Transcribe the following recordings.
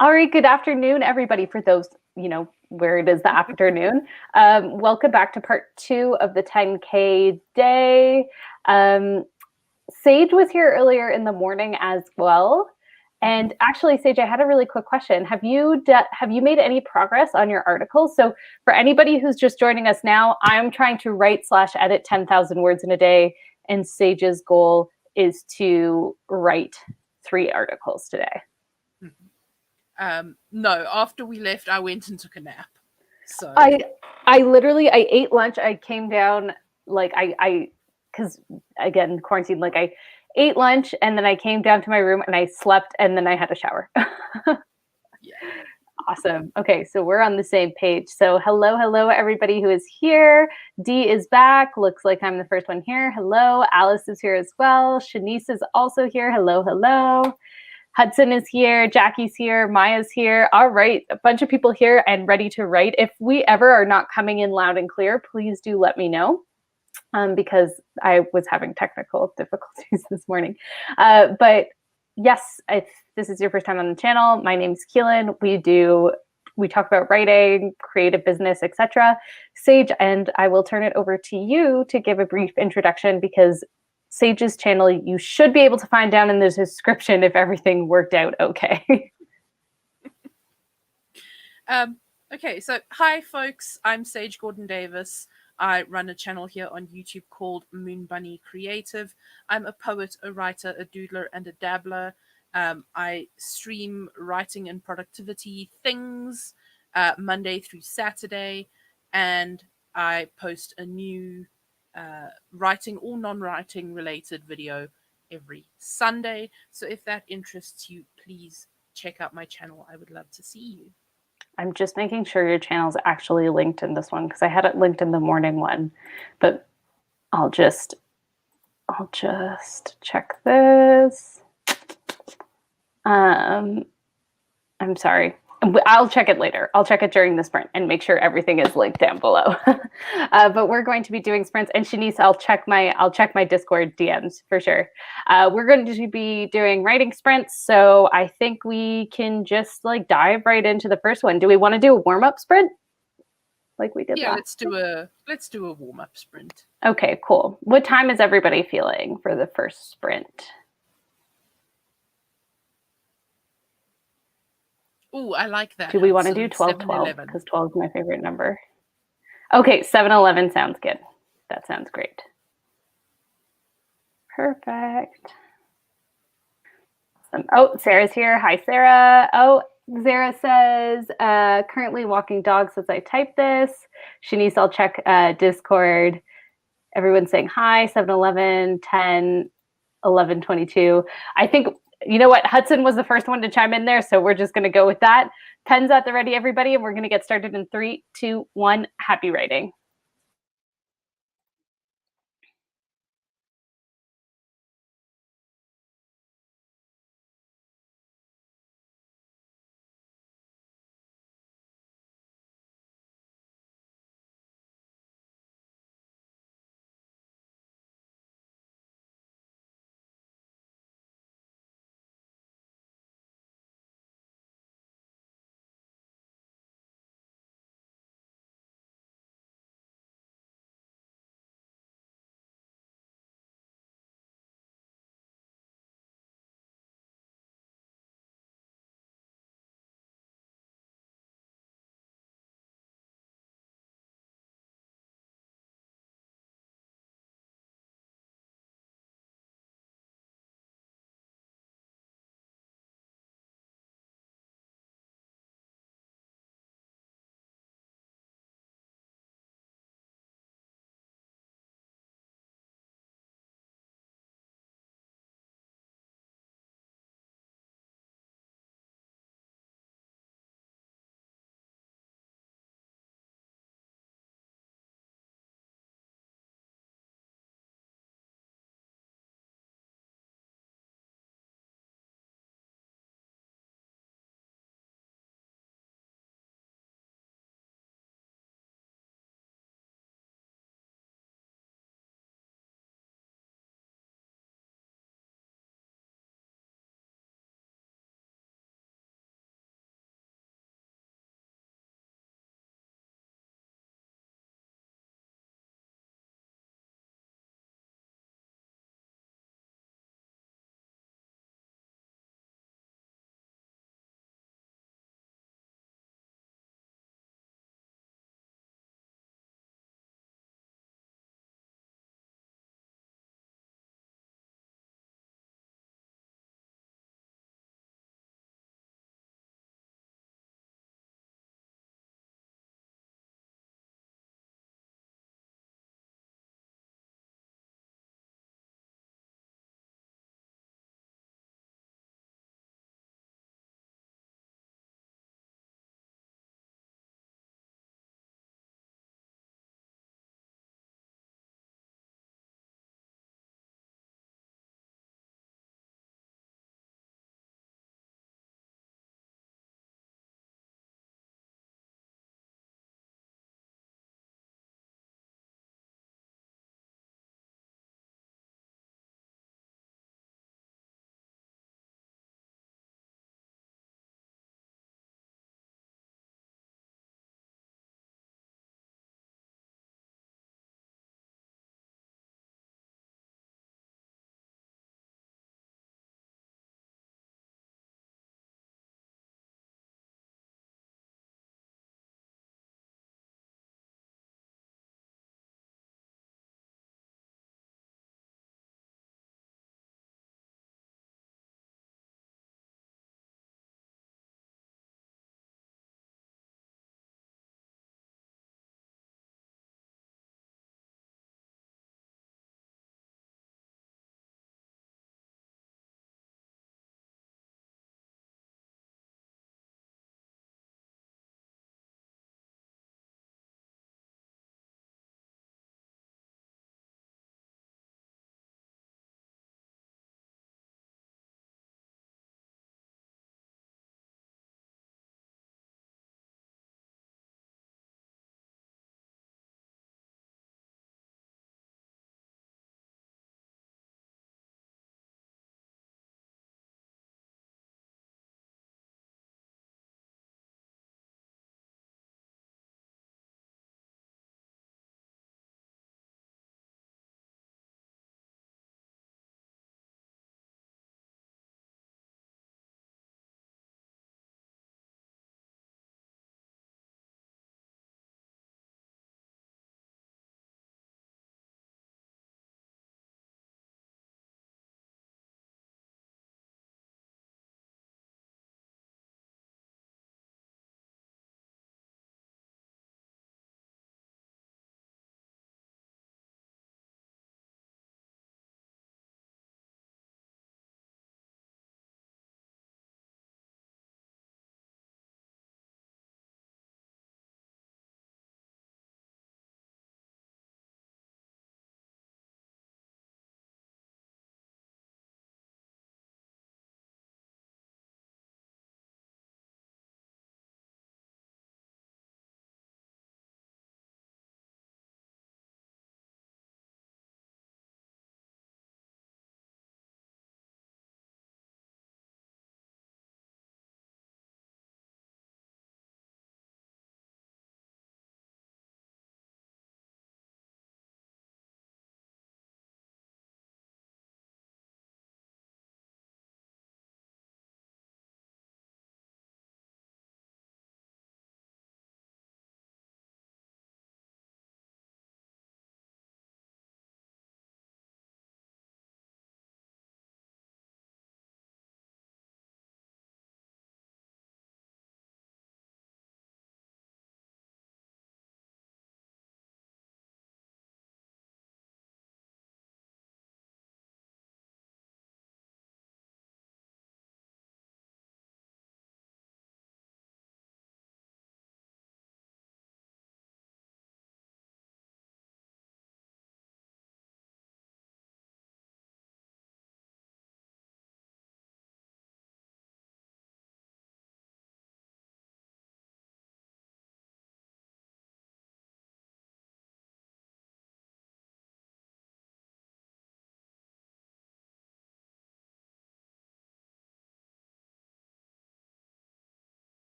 All right, good afternoon, everybody. For those, where it is the afternoon, welcome back to part 2 of the 10K day. Sage was here earlier in the morning as well. And actually, Sage, I had a really quick question. Have you made any progress on your articles? So for anybody who's just joining us now, I'm trying to write/edit 10,000 words in a day, and Sage's goal is to write 3 articles today. No, after we left, I went and took a nap. So I ate lunch. I came down because again, quarantine, I ate lunch and then I came down to my room and I slept and then I had a shower. Yeah. Awesome. Okay, so we're on the same page. So hello, everybody who is here. Dee is back. Looks like I'm the first one here. Hello. Alice is here as well. Shanice is also here. Hello. Hudson is here, Jackie's here, Maya's here. All right, a bunch of people here and ready to write. If we ever are not coming in loud and clear, please do let me know because I was having technical difficulties this morning. But yes, if this is your first time on the channel, my name's Keelan. We talk about writing, creative business, etc. Sage, and I will turn it over to you to give a brief introduction because Sage's channel you should be able to find down in the description if everything worked out okay. Okay, so hi folks, I'm Sage Gordon Davis. I run a channel here on YouTube called Moon Bunny Creative. I'm a poet, a writer, a doodler, and a dabbler. I stream writing and productivity things Monday through Saturday, and I post a new writing or non-writing related video every Sunday. So if that interests you, please check out my channel. I would love to see you. I'm just making sure your channel's actually linked in this one because I had it linked in the morning one, but I'll just check this. I'm sorry. I'll check it later. I'll check it during the sprint and make sure everything is linked down below. But we're going to be doing sprints, and Shanice, I'll check my Discord DMs for sure. We're going to be doing writing sprints, so I think we can just dive right into the first one. Do we want to do a warm-up sprint like we did? Yeah, let's do a warm-up sprint. Okay, cool. What time is everybody feeling for the first sprint? Oh, I like that. Do we want to do 12:12? Because 12 is my favorite number. Okay, 7:11 sounds good. That sounds great. Perfect. Awesome. Oh, Sarah's here. Hi, Sarah. Oh, Zara says, currently walking dogs as I type this. Shanice, I'll check Discord. Everyone's saying hi, 7:11, 10, 11:22. I think, you know what? Hudson was the first one to chime in there, so we're just going to go with that. Pens at the ready, everybody, and we're going to get started in 3, 2, 1. Happy writing.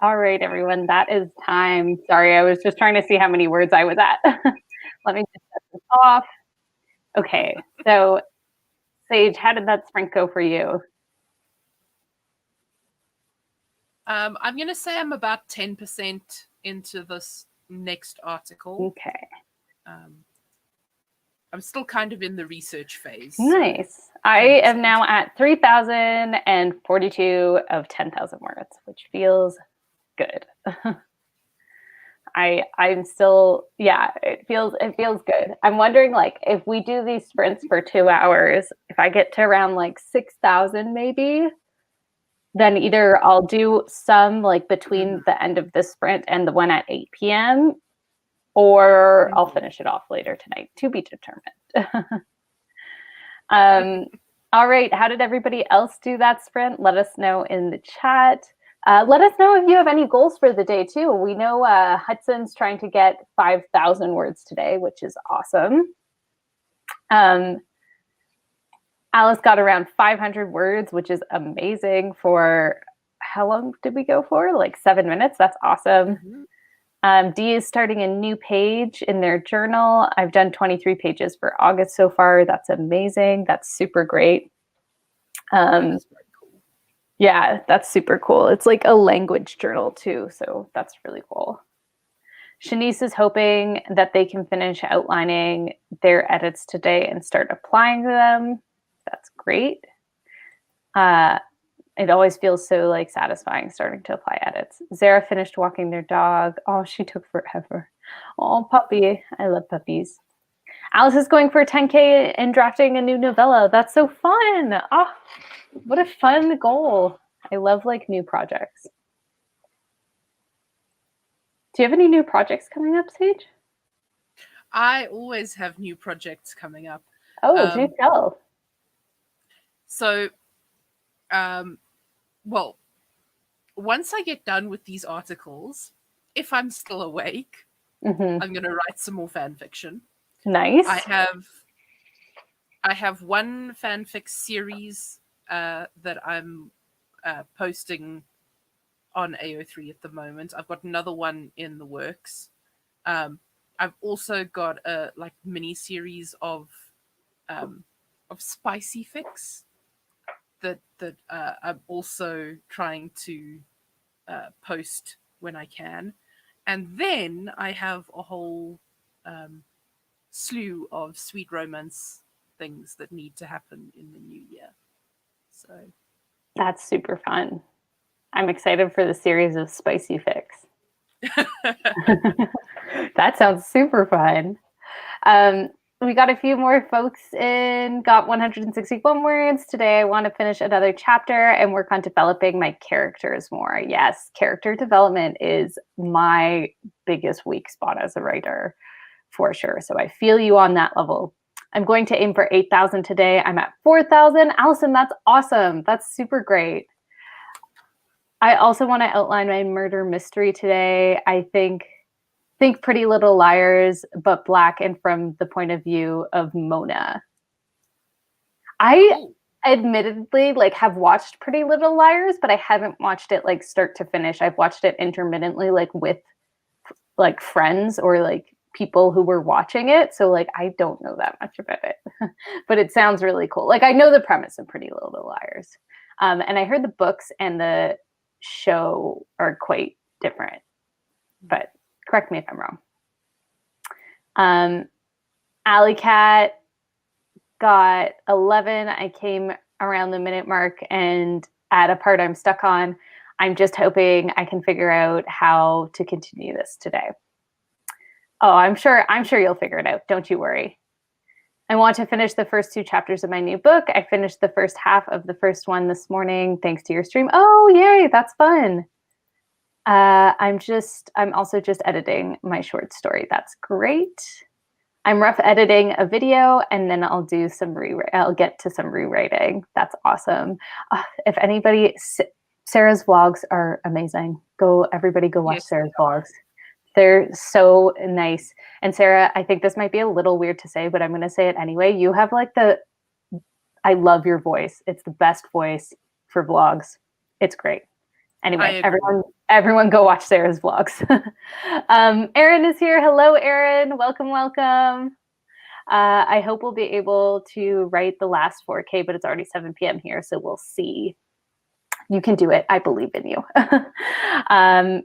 All right, everyone, that is time. Sorry, I was just trying to see how many words I was at. Let me just set this off. Okay, so Sage, how did that sprint go for you? I'm going to say I'm about 10% into this next article. Okay. I'm still kind of in the research phase. Nice. So I am now at 3,042 of 10,000 words, which feels good. I'm still, yeah, it feels good. I'm wondering, like, if we do these sprints for 2 hours, if I get to around like 6,000 maybe, then either I'll do some like between the end of the sprint and the one at 8 p.m. or I'll finish it off later tonight, to be determined. All right, how did everybody else do that sprint? Let us know in the chat. Let us know if you have any goals for the day too. We know Hudson's trying to get 5,000 words today, which is awesome. Alice got around 500 words, which is amazing for, how long did we go for? Like 7 minutes. That's awesome. Dee is starting a new page in their journal. I've done 23 pages for August so far. That's amazing. That's super great. That's cool. Yeah, that's super cool. It's like a language journal too, so that's really cool. Shanice is hoping that they can finish outlining their edits today and start applying them. That's great. It always feels so like satisfying starting to apply edits. Zara finished walking their dog. Oh, she took forever. Oh, puppy. I love puppies. Alice is going for 10K and drafting a new novella. That's so fun. Oh, what a fun goal. I love like new projects. Do you have any new projects coming up, Sage? I always have new projects coming up. Oh, do tell. So, well, once I get done with these articles, if I'm still awake, I'm going to write some more fan fiction. Nice. I have one fanfic series that I'm posting on AO3 at the moment. I've got another one in the works. I've also got a like mini series of spicy fics that I'm also trying to post when I can, and then I have a whole slew of sweet romance things that need to happen in the new year. So that's super fun. I'm excited for the series of spicy fics. That sounds super fun. We got a few more folks in, got 161 words. Today I want to finish another chapter and work on developing my characters more. Yes, character development is my biggest weak spot as a writer, for sure. So I feel you on that level. I'm going to aim for 8,000 today. I'm at 4,000. Allison, that's awesome. That's super great. I also want to outline my murder mystery today. I think Pretty Little Liars, but Black and from the point of view of Mona. I admittedly like have watched Pretty Little Liars, but I haven't watched it like start to finish. I've watched it intermittently, like with like friends or like people who were watching it. So like I don't know that much about it, but it sounds really cool. Like I know the premise of Pretty Little Liars, and I heard the books and the show are quite different, but correct me if I'm wrong. Alley Cat got 11. I came around the minute mark and at a part I'm stuck on. I'm just hoping I can figure out how to continue this today. Oh, I'm sure you'll figure it out. Don't you worry. I want to finish the first 2 chapters of my new book. I finished the first half of the first one this morning, thanks to your stream. Oh, yay, that's fun. I'm also just editing my short story. That's great. I'm rough editing a video and then I'll get to some rewriting. That's awesome. If anybody, Sarah's vlogs are amazing. Everybody go watch Sarah's vlogs. They're so nice. And Sarah, I think this might be a little weird to say, but I'm going to say it anyway. You have like I love your voice. It's the best voice for vlogs. It's great. Anyway, everyone go watch Sarah's vlogs. Erin is here. Hello, Erin. Welcome, welcome. I hope we'll be able to write the last 4K, but it's already 7 p.m. here, so we'll see. You can do it. I believe in you.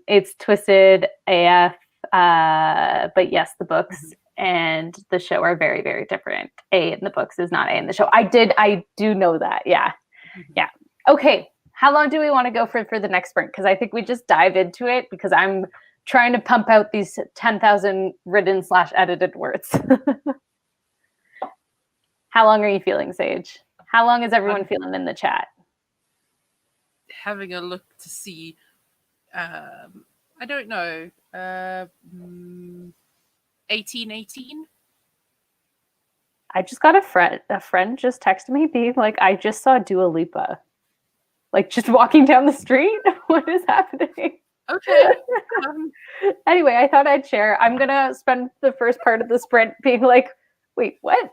It's Twisted AF, but yes, the books and the show are very, very different. A in the books is not A in the show. I do know that. Yeah. Yeah. Okay. How long do we want to go for the next sprint? Because I think we just dive into it because I'm trying to pump out these 10,000 written / edited words. How long are you feeling, Sage? How long is everyone feeling in the chat? Having a look to see. I don't know. 1818. I just got a friend just texted me being like, I just saw Dua Lipa. Like just walking down the street. What is happening? Okay. Anyway, I thought I'd share. I'm gonna spend the first part of the sprint being like, wait, what?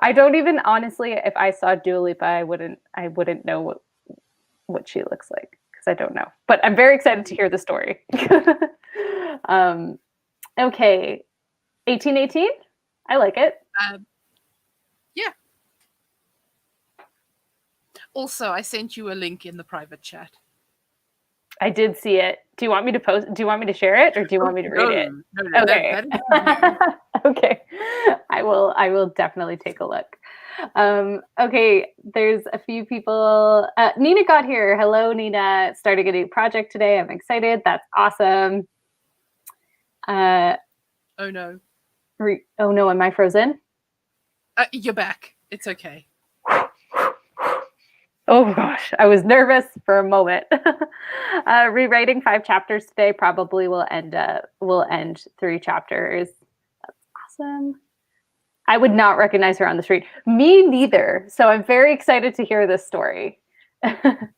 I don't even honestly, if I saw Dua Lipa, I wouldn't know what she looks like because I don't know. But I'm very excited to hear the story. Okay, 1818. I like it. Yeah. Also, I sent you a link in the private chat. I did see it. Do you want me to post? Do you want me to share it, or do you want me to read it? No. Okay. Okay. I will definitely take a look. Okay. There's a few people. Nina got here. Hello, Nina. Starting a new project today. I'm excited. That's awesome. Oh no. Oh no. Am I frozen? You're back. It's okay. Oh gosh, I was nervous for a moment. Rewriting 5 chapters today probably will end 3 chapters. That's awesome. I would not recognize her on the street. Me neither. So I'm very excited to hear this story. The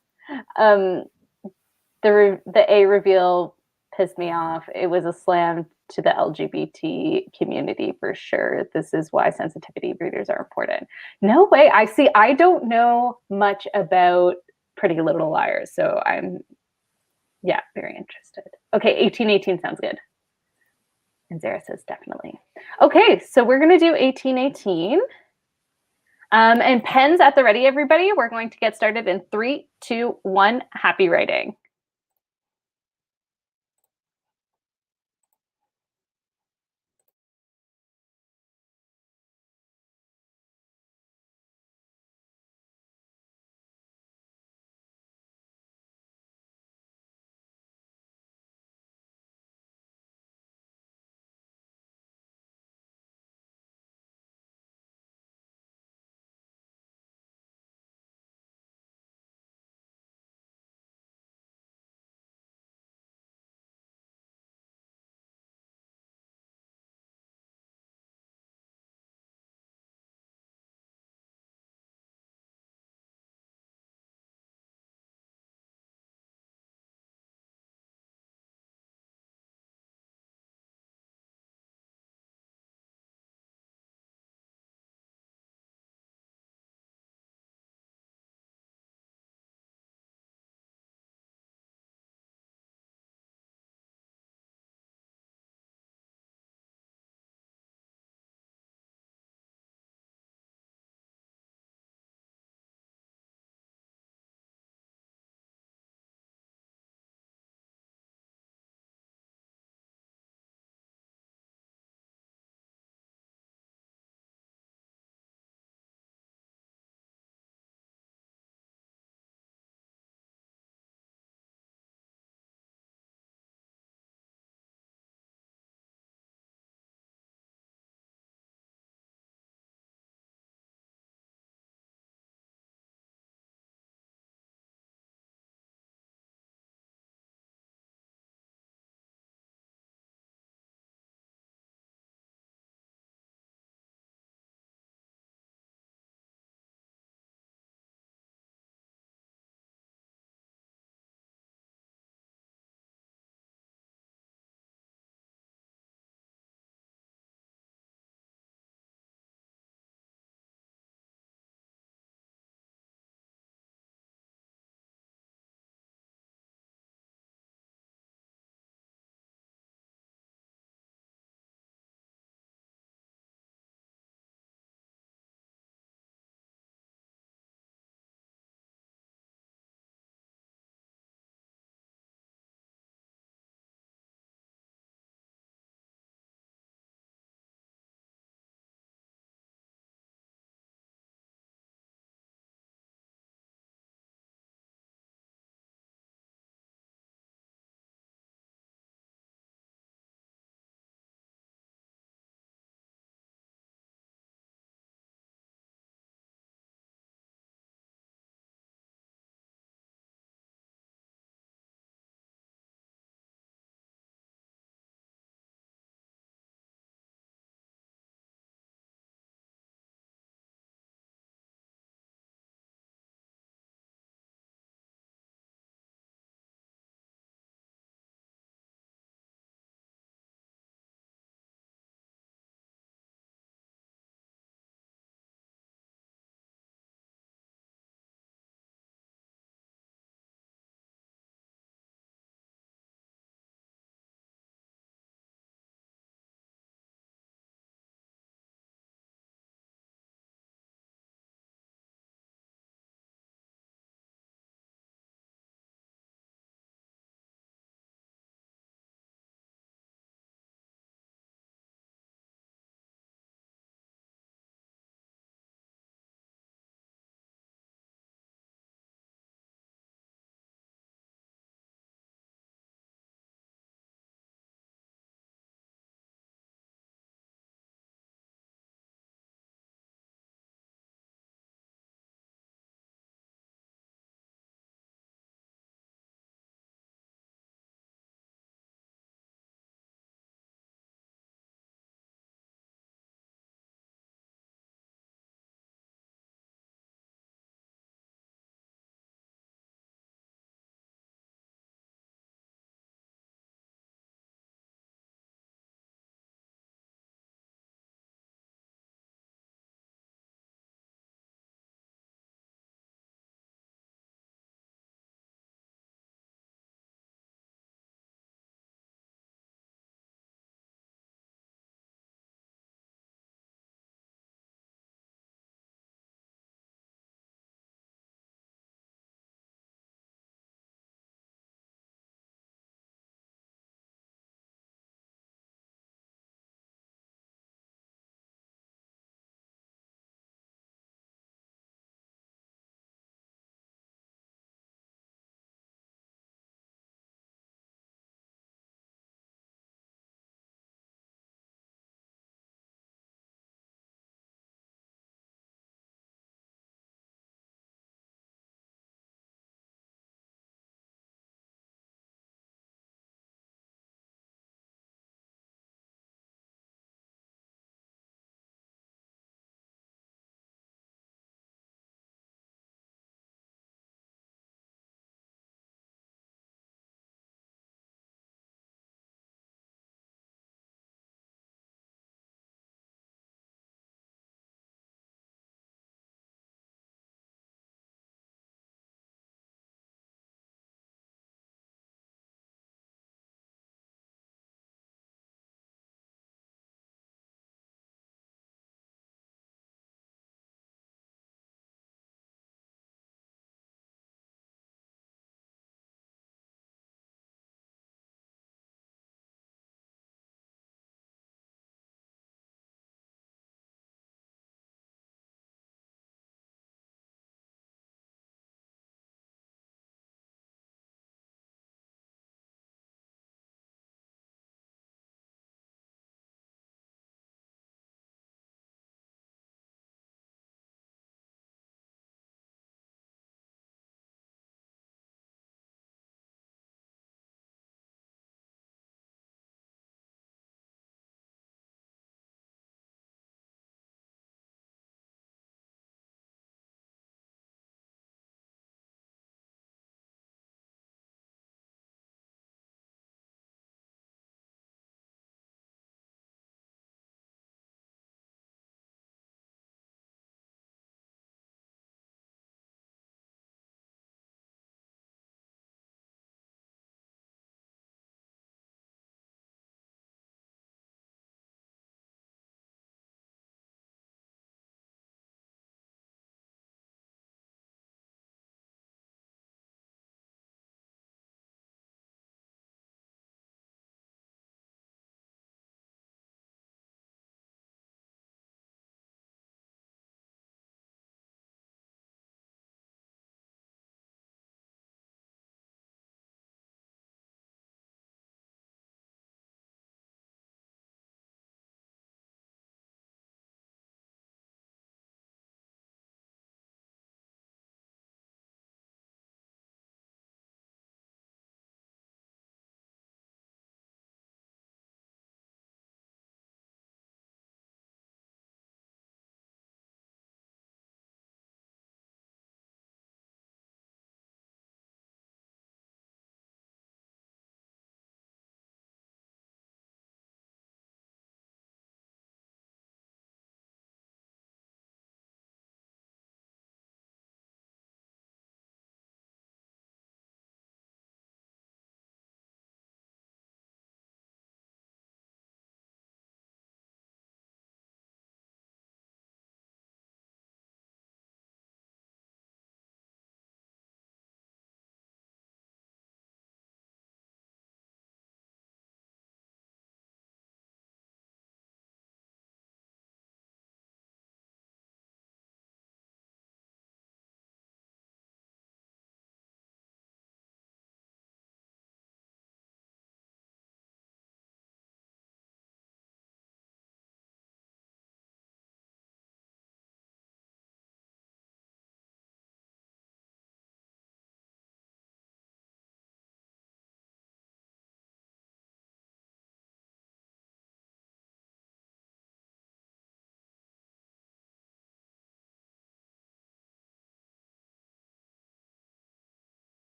A reveal pissed me off. It was a slam to the LGBT community for sure. This is why sensitivity readers are important. No way. I don't know much about Pretty Little Liars, so I'm very interested. Okay, 1818 sounds good. And Zara says definitely. Okay, so we're gonna do 1818. And pens at the ready, everybody. We're going to get started in 3, 2, 1. Happy writing.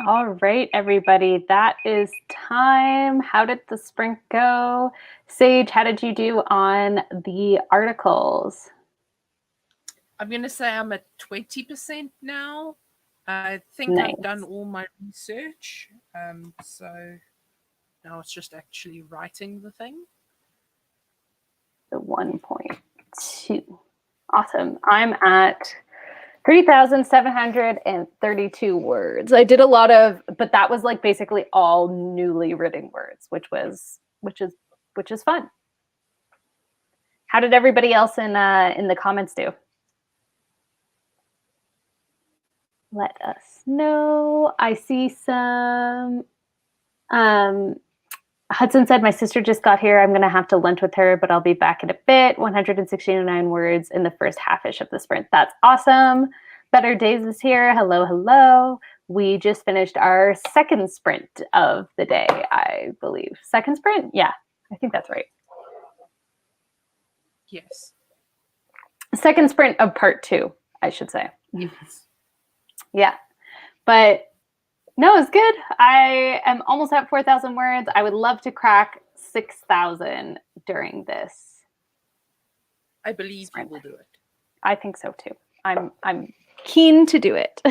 All right, everybody, that is time. How did the sprint go? Sage, how did you do on the articles? I'm going to say I'm at 20% now. I think Nice. I've done all my research. So now it's just actually writing the thing. The 1.2. Awesome. I'm at 3,732 words. I did a lot of, but that was like basically all newly written words, which is fun. How did everybody else in the comments do? Let us know. I see some. Hudson said, my sister just got here. I'm going to have to lunch with her, but I'll be back in a bit. 169 words in the first half-ish of the sprint. That's awesome. Better Days is here. Hello, hello. We just finished our second sprint of the day, I believe. Second sprint? Yeah, I think that's right. Yes. Second sprint of part 2, I should say. Yes. Yeah, but no, it's good. I am almost at 4,000 words. I would love to crack 6,000 during this. I believe you will do it. I think so too. I'm keen to do it.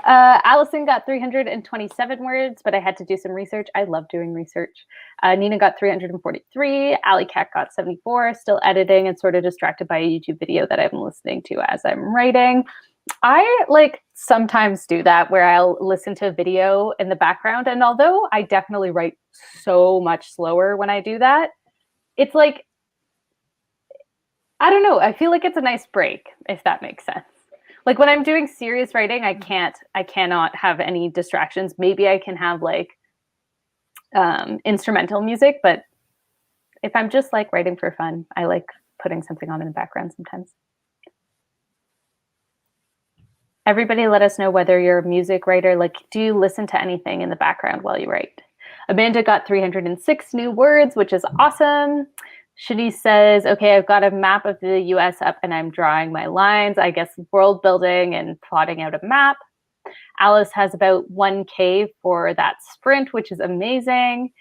Allison got 327 words, but I had to do some research. I love doing research. Nina got 343. Alley Cat got 74. Still editing and sort of distracted by a YouTube video that I'm listening to as I'm writing. I like sometimes do that where I'll listen to a video in the background. And although I definitely write so much slower when I do that, it's like, I don't know. I feel like it's a nice break, if that makes sense. Like when I'm doing serious writing, I cannot have any distractions. Maybe I can have like instrumental music, but if I'm just like writing for fun, I like putting something on in the background sometimes. Everybody let us know whether you're a music writer. Like, do you listen to anything in the background while you write? Amanda got 306 new words, which is awesome. Shani says, okay, I've got a map of the US up and I'm drawing my lines. I guess world building and plotting out a map. Alice has about 1K for that sprint, which is amazing.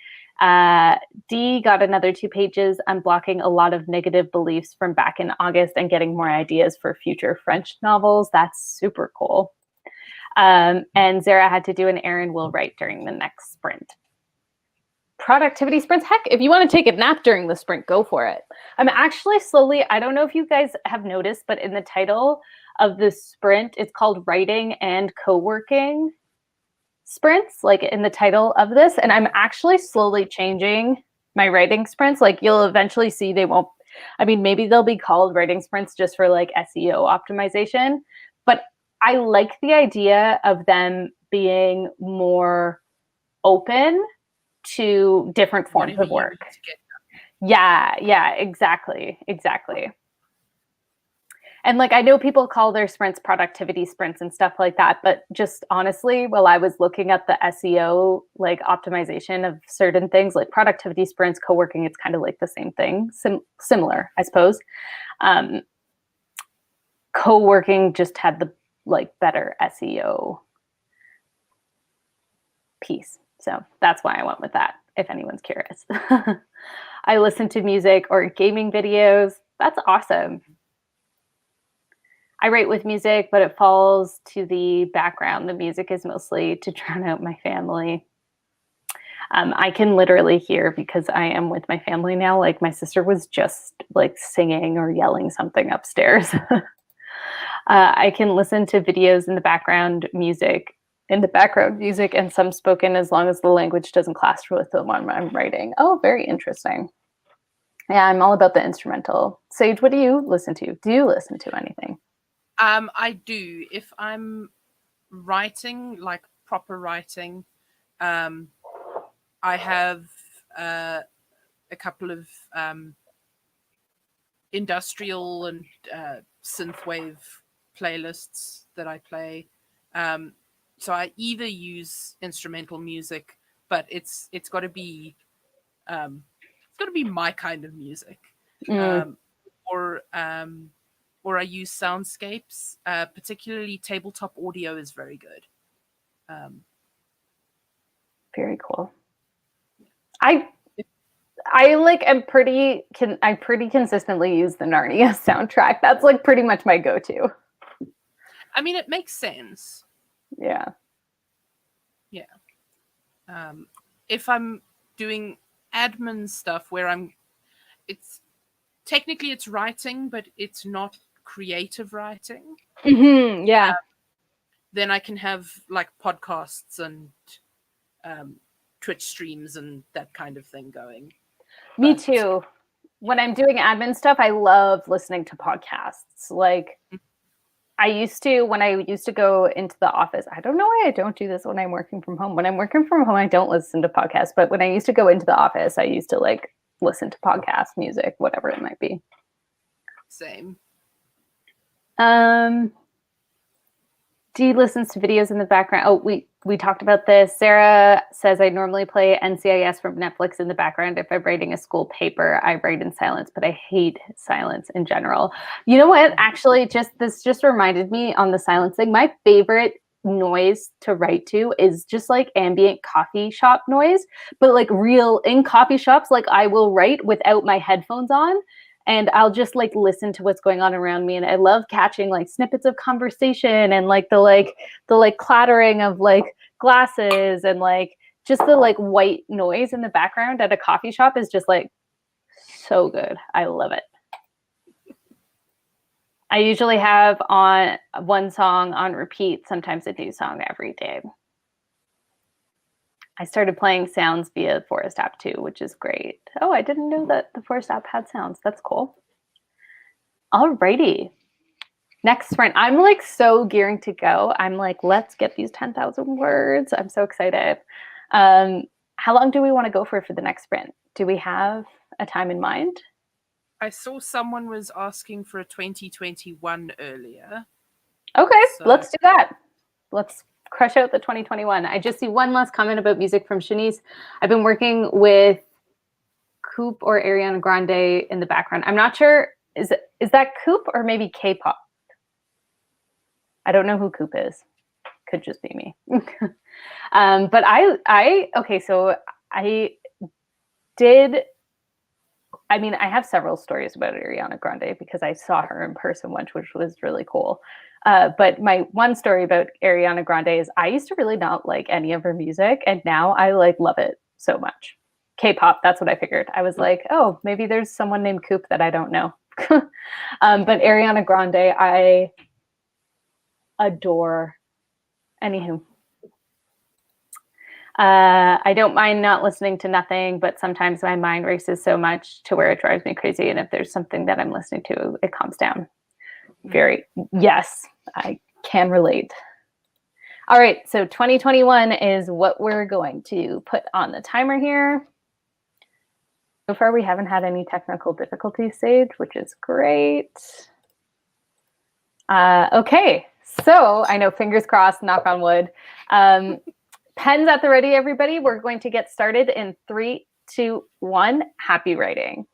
D got another 2 pages. I'm blocking a lot of negative beliefs from back in August and getting more ideas for future French novels. That's super cool. And Zara had to do an errand we'll write during the next sprint. Productivity sprints. Heck, if you want to take a nap during the sprint, go for it. I'm actually slowly, I don't know if you guys have noticed, but in the title of this sprint, it's called Writing and Co-working Sprints, like in the title of this. And I'm actually slowly changing my writing sprints. Like you'll eventually see they won't, I mean, maybe they'll be called writing sprints just for like SEO optimization. But I like the idea of them being more open to different forms of work. Yeah, exactly. And like, I know people call their sprints productivity sprints and stuff like that, but just honestly, while I was looking at the SEO, like optimization of certain things like productivity sprints, co-working, it's kind of like the same thing, similar, I suppose. Co-working just had the like better SEO piece. So that's why I went with that, if anyone's curious. I listen to music or gaming videos. That's awesome. I write with music, but it falls to the background. The music is mostly to drown out my family. I can literally hear because I am with my family now. Like my sister was just like singing or yelling something upstairs. I can listen to videos in the background music, and some spoken as long as the language doesn't clash with the one I'm writing. Oh, very interesting. Yeah, I'm all about the instrumental. Sage, what do you listen to? Do you listen to anything? I do. If I'm writing, like proper writing, I have a couple of industrial and synthwave playlists that I play. So I either use instrumental music, but it's got to be my kind of music, or I use soundscapes. Particularly tabletop audio is very good. Very cool. I like am pretty I pretty consistently use the Narnia soundtrack. That's like pretty much my go-to. I mean, it makes sense. Yeah. If I'm doing admin stuff where it's technically it's writing, but it's not creative writing. Mm-hmm, yeah. Then I can have like podcasts and Twitch streams and that kind of thing going. Me too. When I'm doing admin stuff, I love listening to podcasts. Like when I used to go into the office, I don't know why I don't do this when I'm working from home. When I'm working from home, I don't listen to podcasts. But when I used to go into the office, I used to like listen to podcasts, music, whatever it might be. Same. Dee listens to videos in the background. Oh, we talked about this. Sarah says I normally play NCIS from Netflix in the background. If I'm writing a school paper, I write in silence, but I hate silence in general. You know what? Actually, this just reminded me on the silence thing. My favorite noise to write to is just like ambient coffee shop noise, but like real in coffee shops, like I will write without my headphones on. And I'll just like listen to what's going on around me. And I love catching like snippets of conversation and like the clattering of like glasses and like just the like white noise in the background at a coffee shop is just like so good. I love it. I usually have on one song on repeat, sometimes a new song every day. I started playing sounds via Forest app too, which is great. Oh, I didn't know that the Forest app had sounds. That's cool. Alrighty. Next sprint. I'm like so gearing to go. I'm like, let's get these 10,000 words. I'm so excited. How long do we want to go for the next sprint? Do we have a time in mind? I saw someone was asking for a 2021 earlier. Okay, let's do that. Let's crush out the 2021. I just see one last comment about music from Shanice. I've been working with Coop or Ariana Grande in the background. I'm not sure. Is that Coop or maybe K-pop? I don't know who Coop is. Could just be me. But okay, so I have several stories about Ariana Grande because I saw her in person once, which was really cool. But my one story about Ariana Grande is I used to really not like any of her music, and now I like love it so much. K-pop, that's what I figured. I was like, oh, maybe there's someone named Coop that I don't know. But Ariana Grande, I adore. Anywho. I don't mind not listening to nothing, but sometimes my mind races so much to where it drives me crazy. And if there's something that I'm listening to, it calms down. Yes, I can relate. All right, so 2021 is what we're going to put on the timer here. So far, we haven't had any technical difficulties, Sage, which is great. Okay, so I know, fingers crossed, knock on wood. Pens at the ready, everybody. We're going to get started in 3, 2, 1. Happy writing.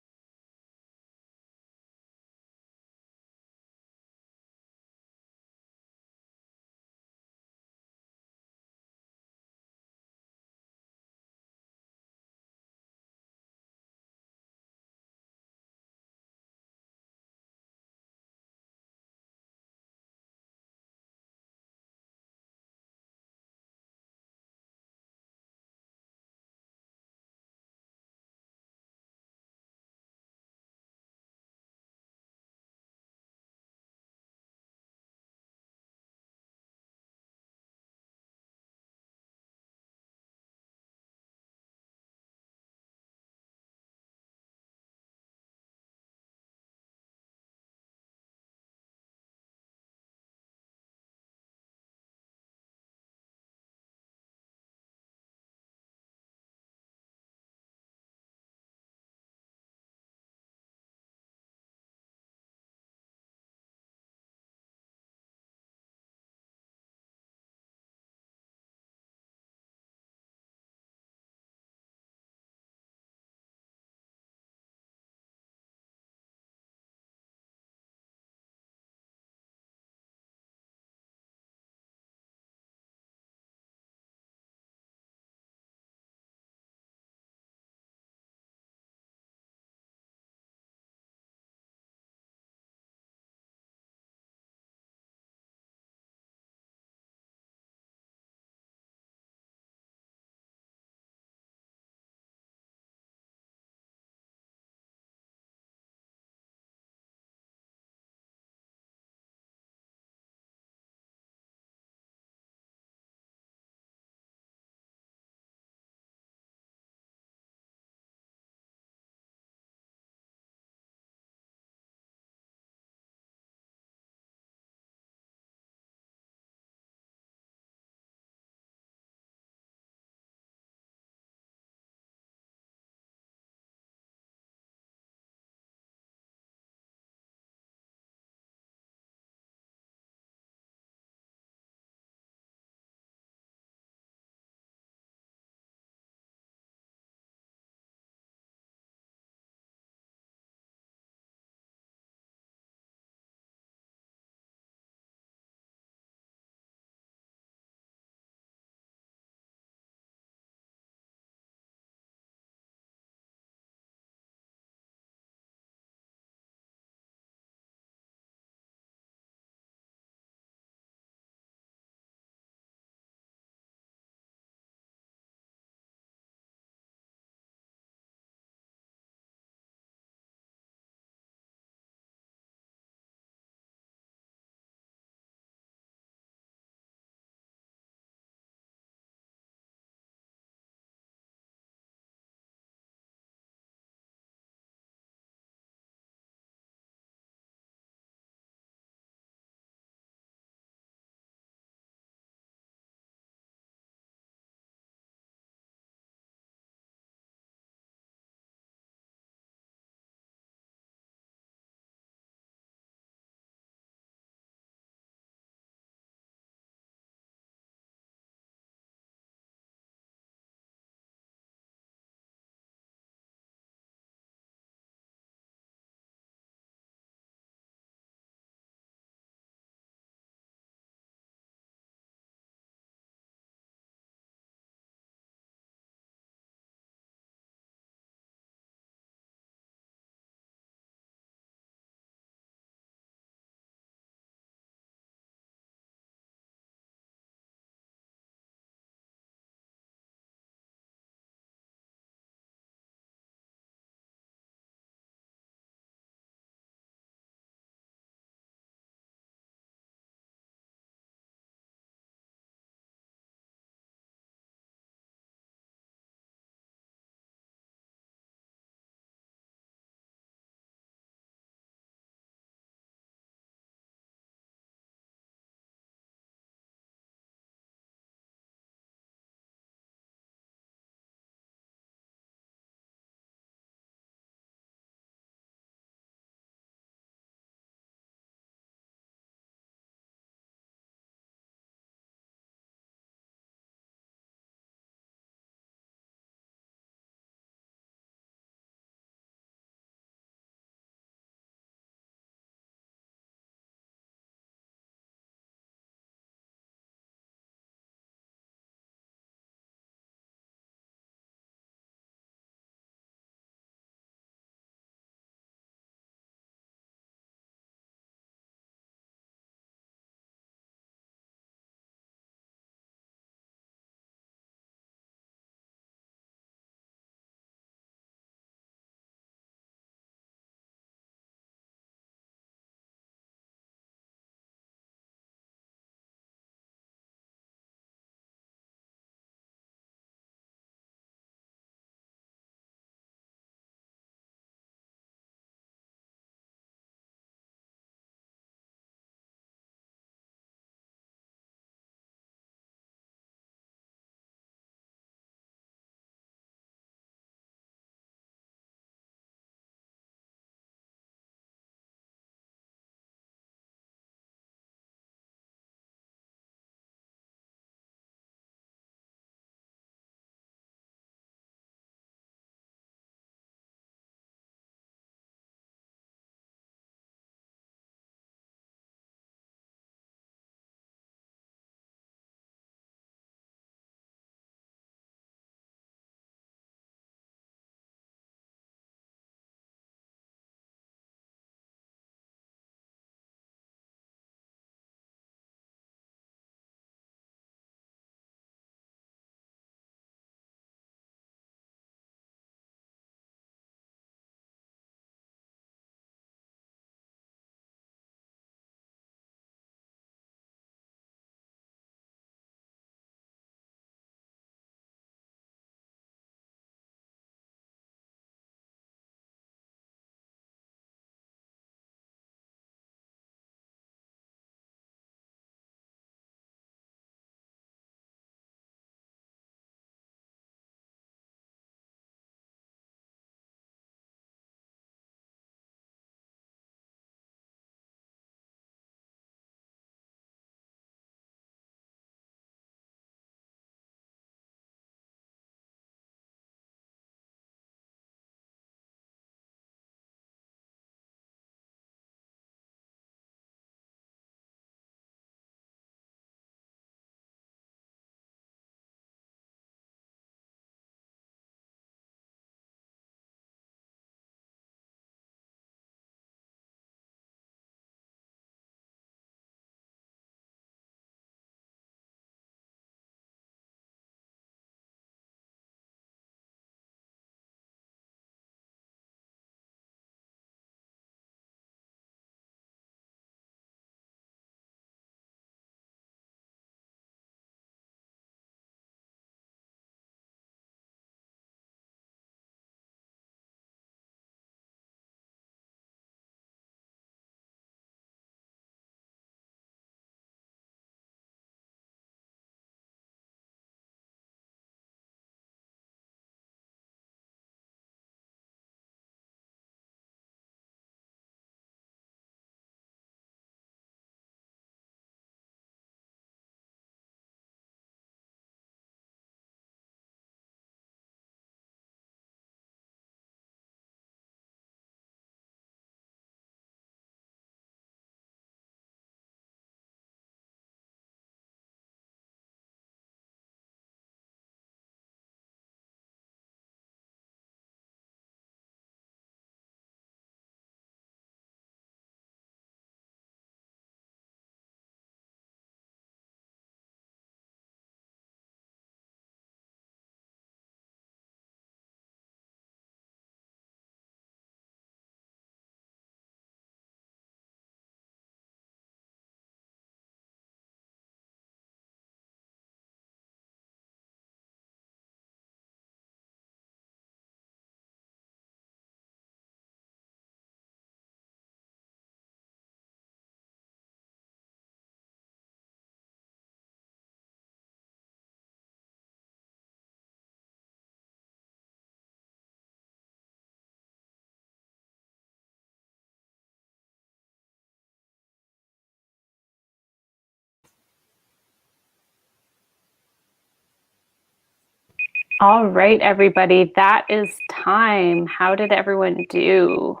All right, everybody, that is time. How did everyone do?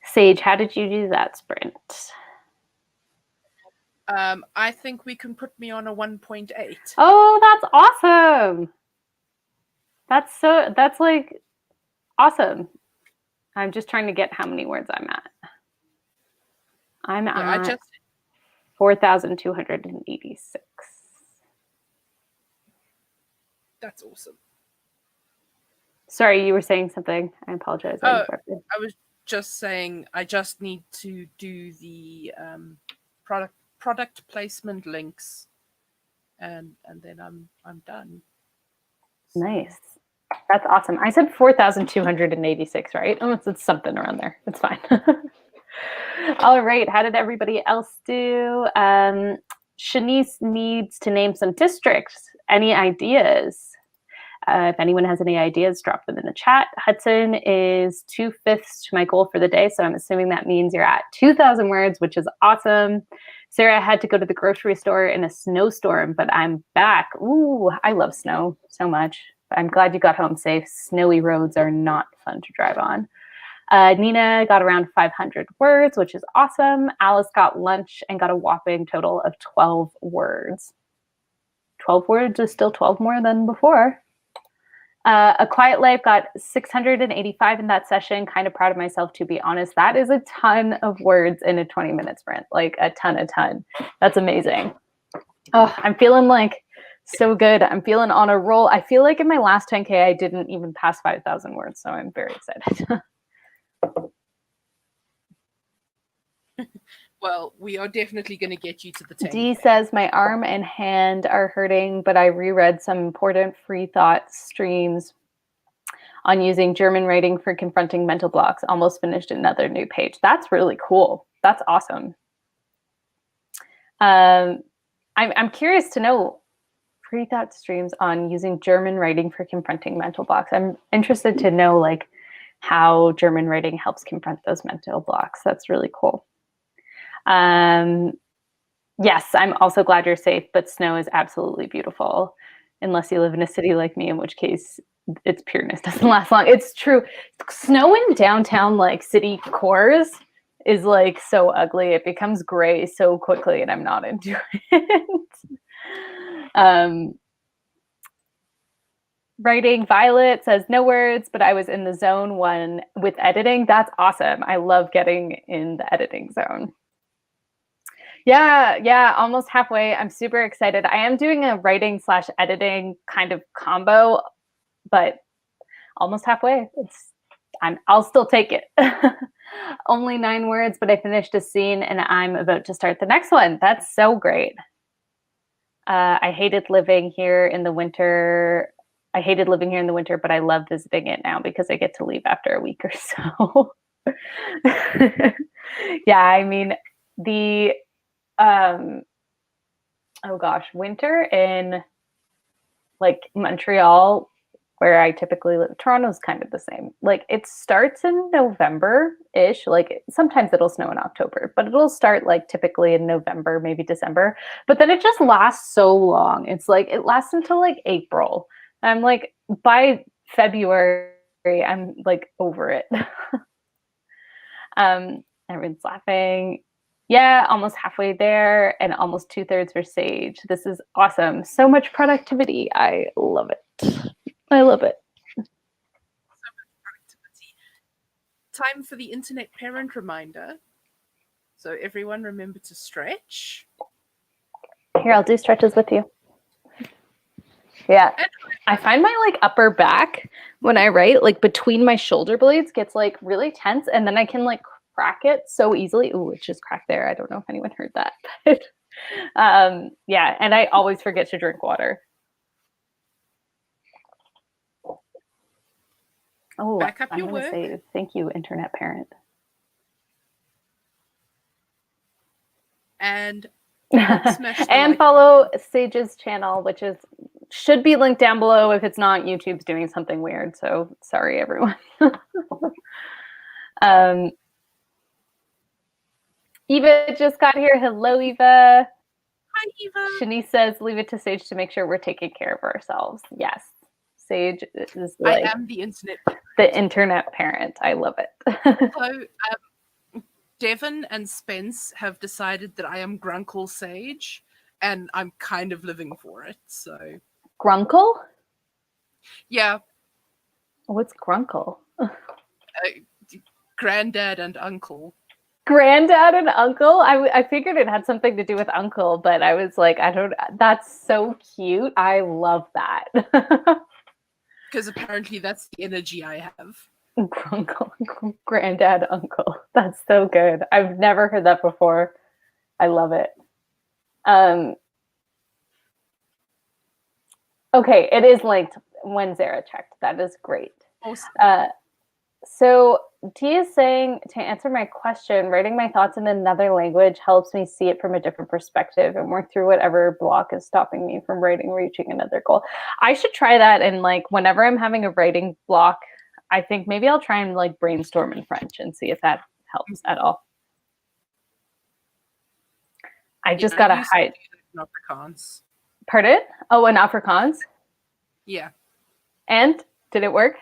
Sage, how did you do that sprint? I think we can put me on a 1.8. Oh, that's awesome. That's like awesome. I'm just trying to get how many words I'm at. I'm at 4,286. That's awesome. Sorry, you were saying something. I apologize. I interrupted. I was just saying I just need to do the product placement links, and then I'm done. So. Nice. That's awesome. I said 4,286, right? Oh, it's something around there. It's fine. All right. How did everybody else do? Shanice needs to name some districts. Any ideas? If anyone has any ideas, drop them in the chat. Hudson is 2/5 to my goal for the day, so I'm assuming that means you're at 2,000 words, which is awesome. Sarah had to go to the grocery store in a snowstorm, but I'm back. Ooh, I love snow so much. I'm glad you got home safe. Snowy roads are not fun to drive on. Nina got around 500 words, which is awesome. Alice got lunch and got a whopping total of 12 words. 12 words is still 12 more than before. A Quiet Life got 685 in that session. Kind of proud of myself, to be honest. That is a ton of words in a 20-minute sprint, like a ton. That's amazing. Oh, I'm feeling like so good. I'm feeling on a roll. I feel like in my last 10K, I didn't even pass 5,000 words, so I'm very excited. Well, we are definitely going to get you to the 10K. D says, my arm and hand are hurting, but I reread some important free thought streams on using German writing for confronting mental blocks. Almost finished another new page. That's really cool. That's awesome. I'm curious to know free thought streams on using German writing for confronting mental blocks. I'm interested to know like how German writing helps confront those mental blocks. That's really cool. Yes, I'm also glad you're safe, but snow is absolutely beautiful, unless you live in a city like me, in which case its pureness doesn't last long. It's true. Snow in downtown like city cores is like so ugly. It becomes gray so quickly, and I'm not into it. Writing Violet says no words, but I was in the zone one with editing. That's awesome. I love getting in the editing zone. Yeah, almost halfway. I'm super excited. I am doing a writing / editing kind of combo, but almost halfway. I'll still take it. Only 9 words, but I finished a scene and I'm about to start the next one. That's so great. I hated living here in the winter. But I love visiting it now because I get to leave after a week or so. Yeah, I mean, the oh gosh, winter in like Montreal, where I typically live, Toronto's kind of the same. Like it starts in November-ish. Like sometimes it'll snow in October, but it'll start like typically in November, maybe December. But then it just lasts so long. It's like it lasts until like April. I'm like by February, I'm like over it. Everyone's laughing. Yeah, almost halfway there and almost 2/3 for Sage. This is awesome. So much productivity. I love it. I love it. So much productivity. Time for the internet parent reminder. So everyone remember to stretch. Here, I'll do stretches with you. Yeah. I find my like upper back when I write, like between my shoulder blades gets like really tense and then I can like crack it so easily. Ooh, it just cracked there. I don't know if anyone heard that. Yeah, and I always forget to drink water. Oh, back up I'm your gonna work. say thank you, internet parent. And and follow Sage's channel, which should be linked down below. If it's not, YouTube's doing something weird. So sorry, everyone. Eva just got here. Hello, Eva. Hi, Eva. Shanice says, leave it to Sage to make sure we're taking care of ourselves. Yes. Sage is I like am the internet. the internet parent. I love it. So, Devon and Spence have decided that I am Grunkle Sage, and I'm kind of living for it. So, Grunkle? yeah, What's Grunkle? granddad and uncle. Granddad and uncle? I figured it had something to do with uncle, but I was like, that's so cute. I love that. Because apparently that's the energy I have. Grunkle, granddad, uncle. That's so good. I've never heard that before. I love it. Okay, it is linked when Zara checked. That is great. Awesome. So T is saying, to answer my question, writing my thoughts in another language helps me see it from a different perspective and work through whatever block is stopping me from reaching another goal. I should try that, and like whenever I'm having a writing block, I think maybe I'll try and like brainstorm in French and see if that helps at all. I just gotta hide. Afrikaans. Pardon? Oh, in Afrikaans? Yeah. And did it work?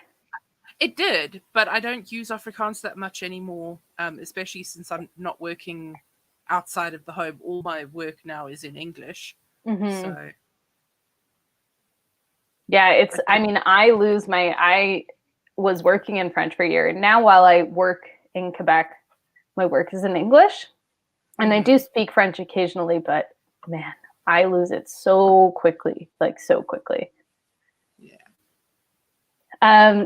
It did, but I don't use Afrikaans that much anymore, especially since I'm not working outside of the home. All my work now is in English. Mm-hmm. So yeah, it's, I mean, I was working in French for a year. And now while I work in Quebec, my work is in English. And I do speak French occasionally, but man, I lose it so quickly, like so quickly. Yeah.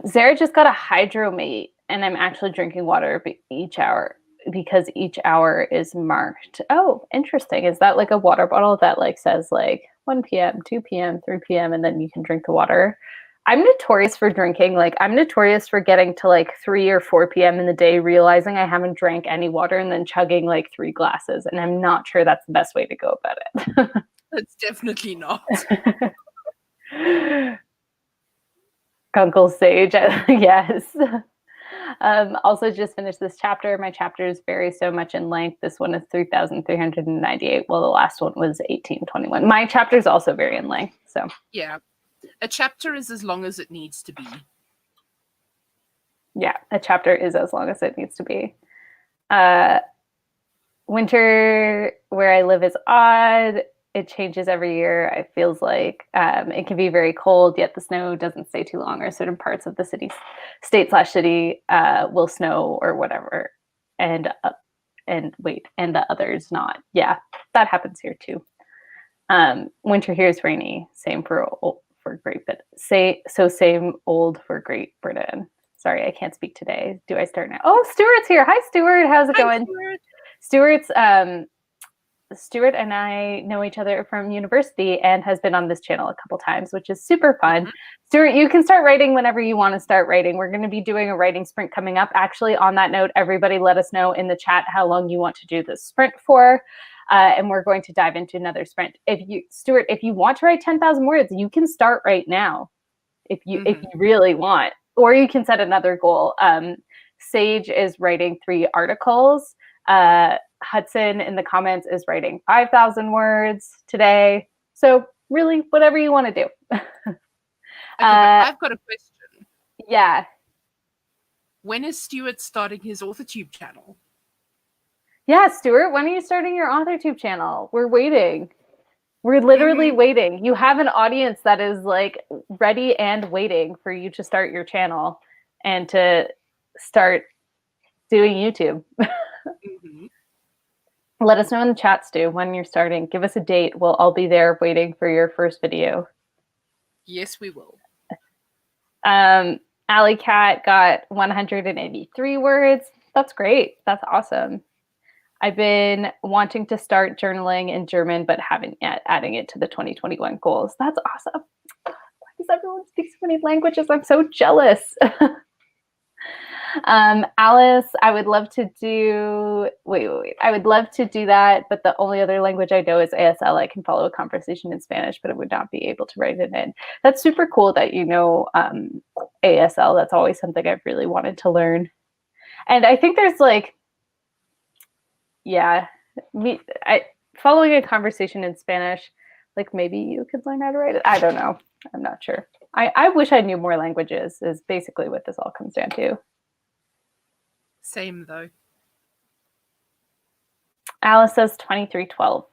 Zara just got a Hydromate, and I'm actually drinking water each hour because each hour is marked. Oh, interesting. Is that like a water bottle that like says like 1 p.m., 2 p.m., 3 p.m., and then you can drink the water? I'm notorious for drinking. Like I'm notorious for getting to like 3 or 4 p.m. in the day, realizing I haven't drank any water and then chugging like 3 glasses. And I'm not sure that's the best way to go about it. It's definitely not. Uncle Sage, yes. Also just finished this chapter. My chapters vary so much in length. This one is 3,398, while the last one was 1,821. My chapters also vary in length. So yeah, a chapter is as long as it needs to be. Yeah, a chapter is as long as it needs to be. Winter where I live is odd. It changes every year. It feels like it can be very cold, yet the snow doesn't stay too long, or certain parts of the state/city will snow or whatever, and the others not. Yeah, that happens here too. Winter here is rainy. Same for Great Britain. Same old for Great Britain. Sorry, I can't speak today. Do I start now? Oh, Stuart's here. Hi, Stuart. How's it going? Stuart and I know each other from university and has been on this channel a couple times, which is super fun. Mm-hmm. Stuart, you can start writing whenever you want to start writing. We're going to be doing a writing sprint coming up. Actually, on that note, everybody let us know in the chat how long you want to do this sprint for. And we're going to dive into another sprint. Stuart, if you want to write 10,000 words, you can start right now if you really want, or you can set another goal. Sage is writing 3 articles. Hudson in the comments is writing 5,000 words today. So really, whatever you want to do. Okay, I've got a question. Yeah. When is Stuart starting his AuthorTube channel? Yeah, Stuart, when are you starting your AuthorTube channel? We're waiting. We're literally waiting. You have an audience that is like ready and waiting for you to start your channel and to start doing YouTube. Let us know in the chat, Stu, when you're starting. Give us a date. We'll all be there waiting for your first video. Yes, we will. Alley Cat got 183 words. That's great. That's awesome. I've been wanting to start journaling in German, but haven't yet, adding it to the 2021 goals. That's awesome. Why does everyone speak so many languages? I'm so jealous. Alice, I would love to do, I would love to do that, but the only other language I know is ASL. I can follow a conversation in Spanish, but I would not be able to write it in. That's super cool that you know ASL. That's always something I've really wanted to learn. And I think there's like, yeah, following a conversation in Spanish, like maybe you could learn how to write it. I don't know. I'm not sure. I wish I knew more languages is basically what this all comes down to. Same though. Alice says 23:12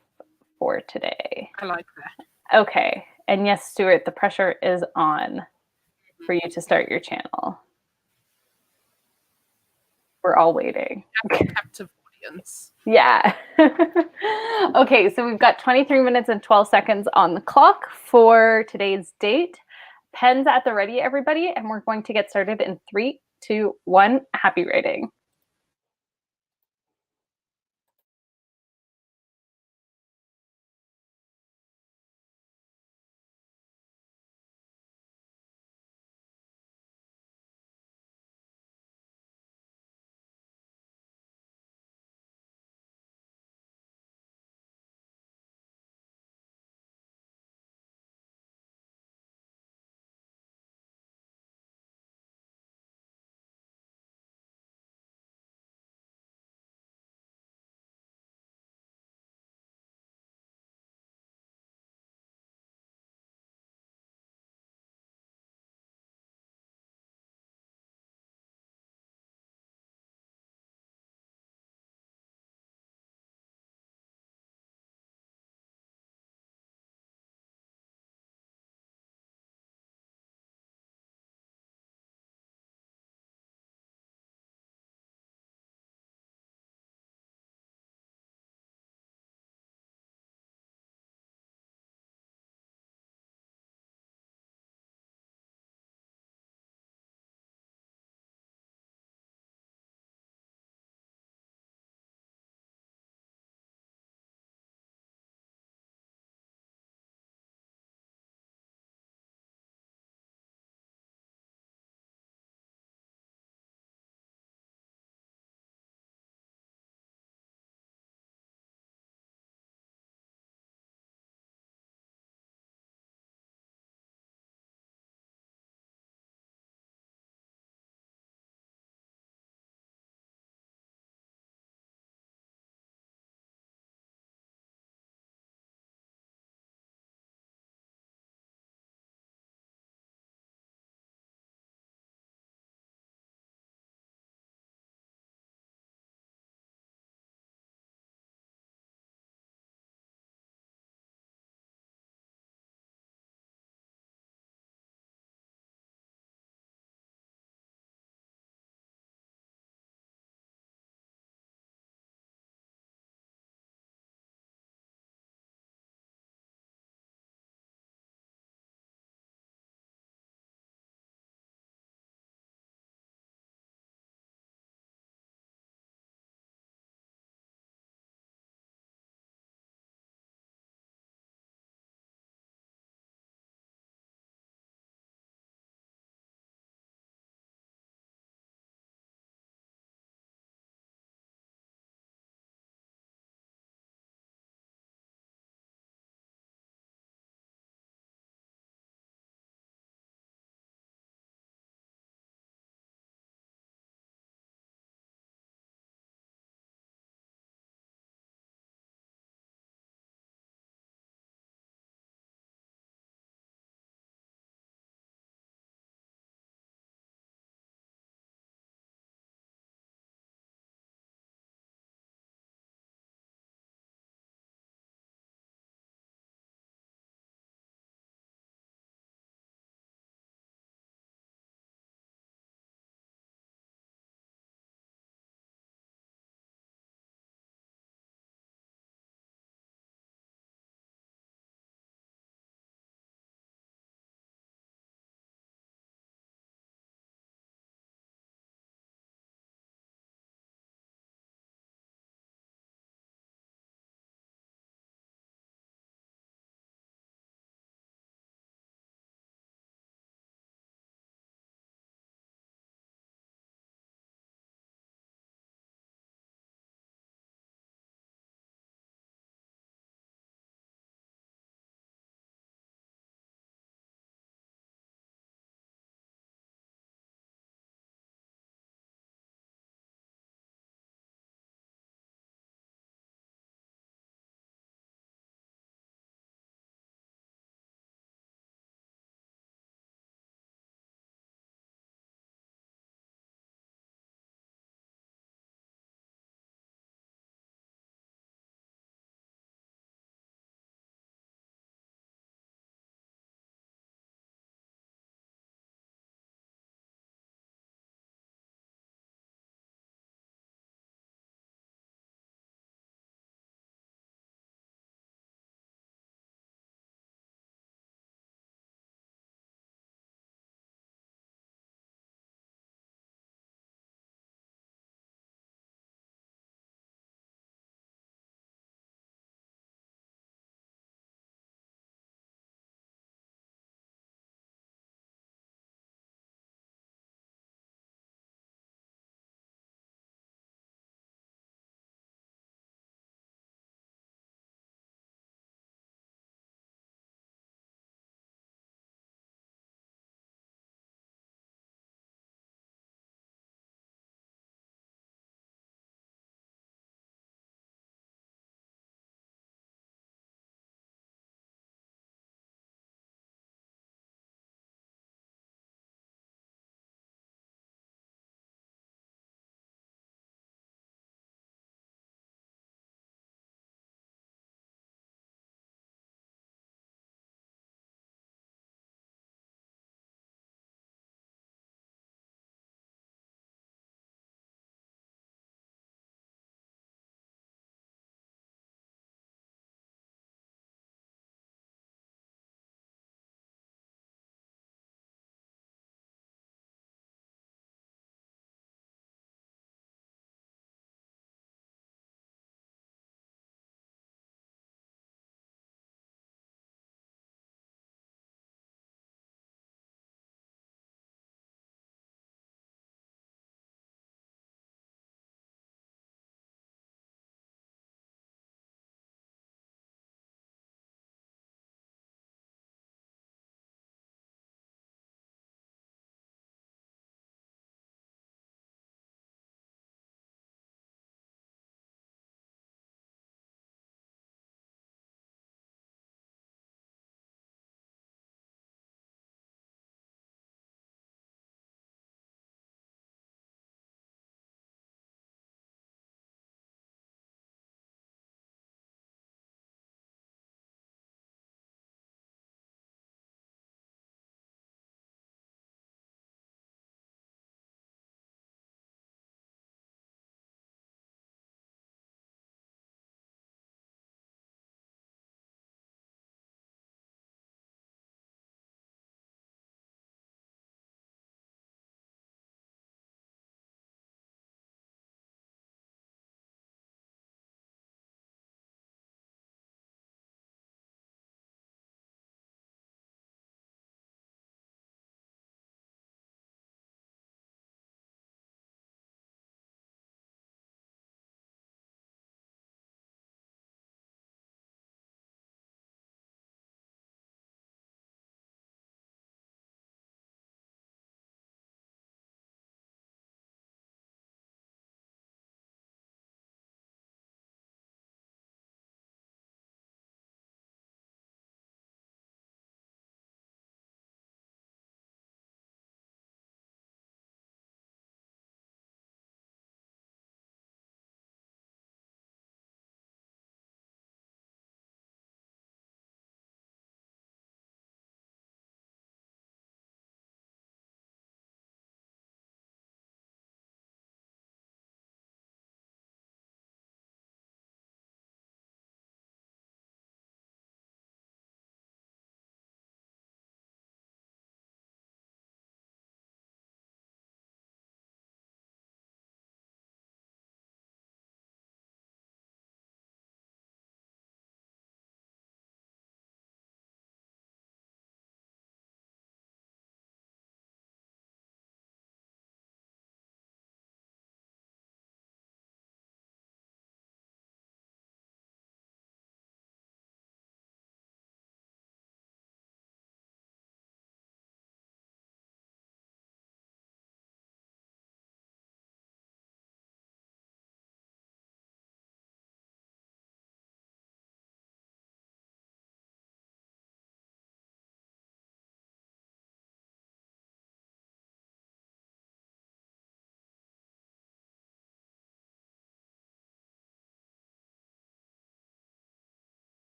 for today. I like that. Okay. And yes, Stuart, the pressure is on for you to start your channel. We're all waiting. Captive audience. Yeah. Okay, so we've got 23 minutes and 12 seconds on the clock for today's date. Pens at the ready, everybody, and we're going to get started in 3, 2, 1. Happy writing.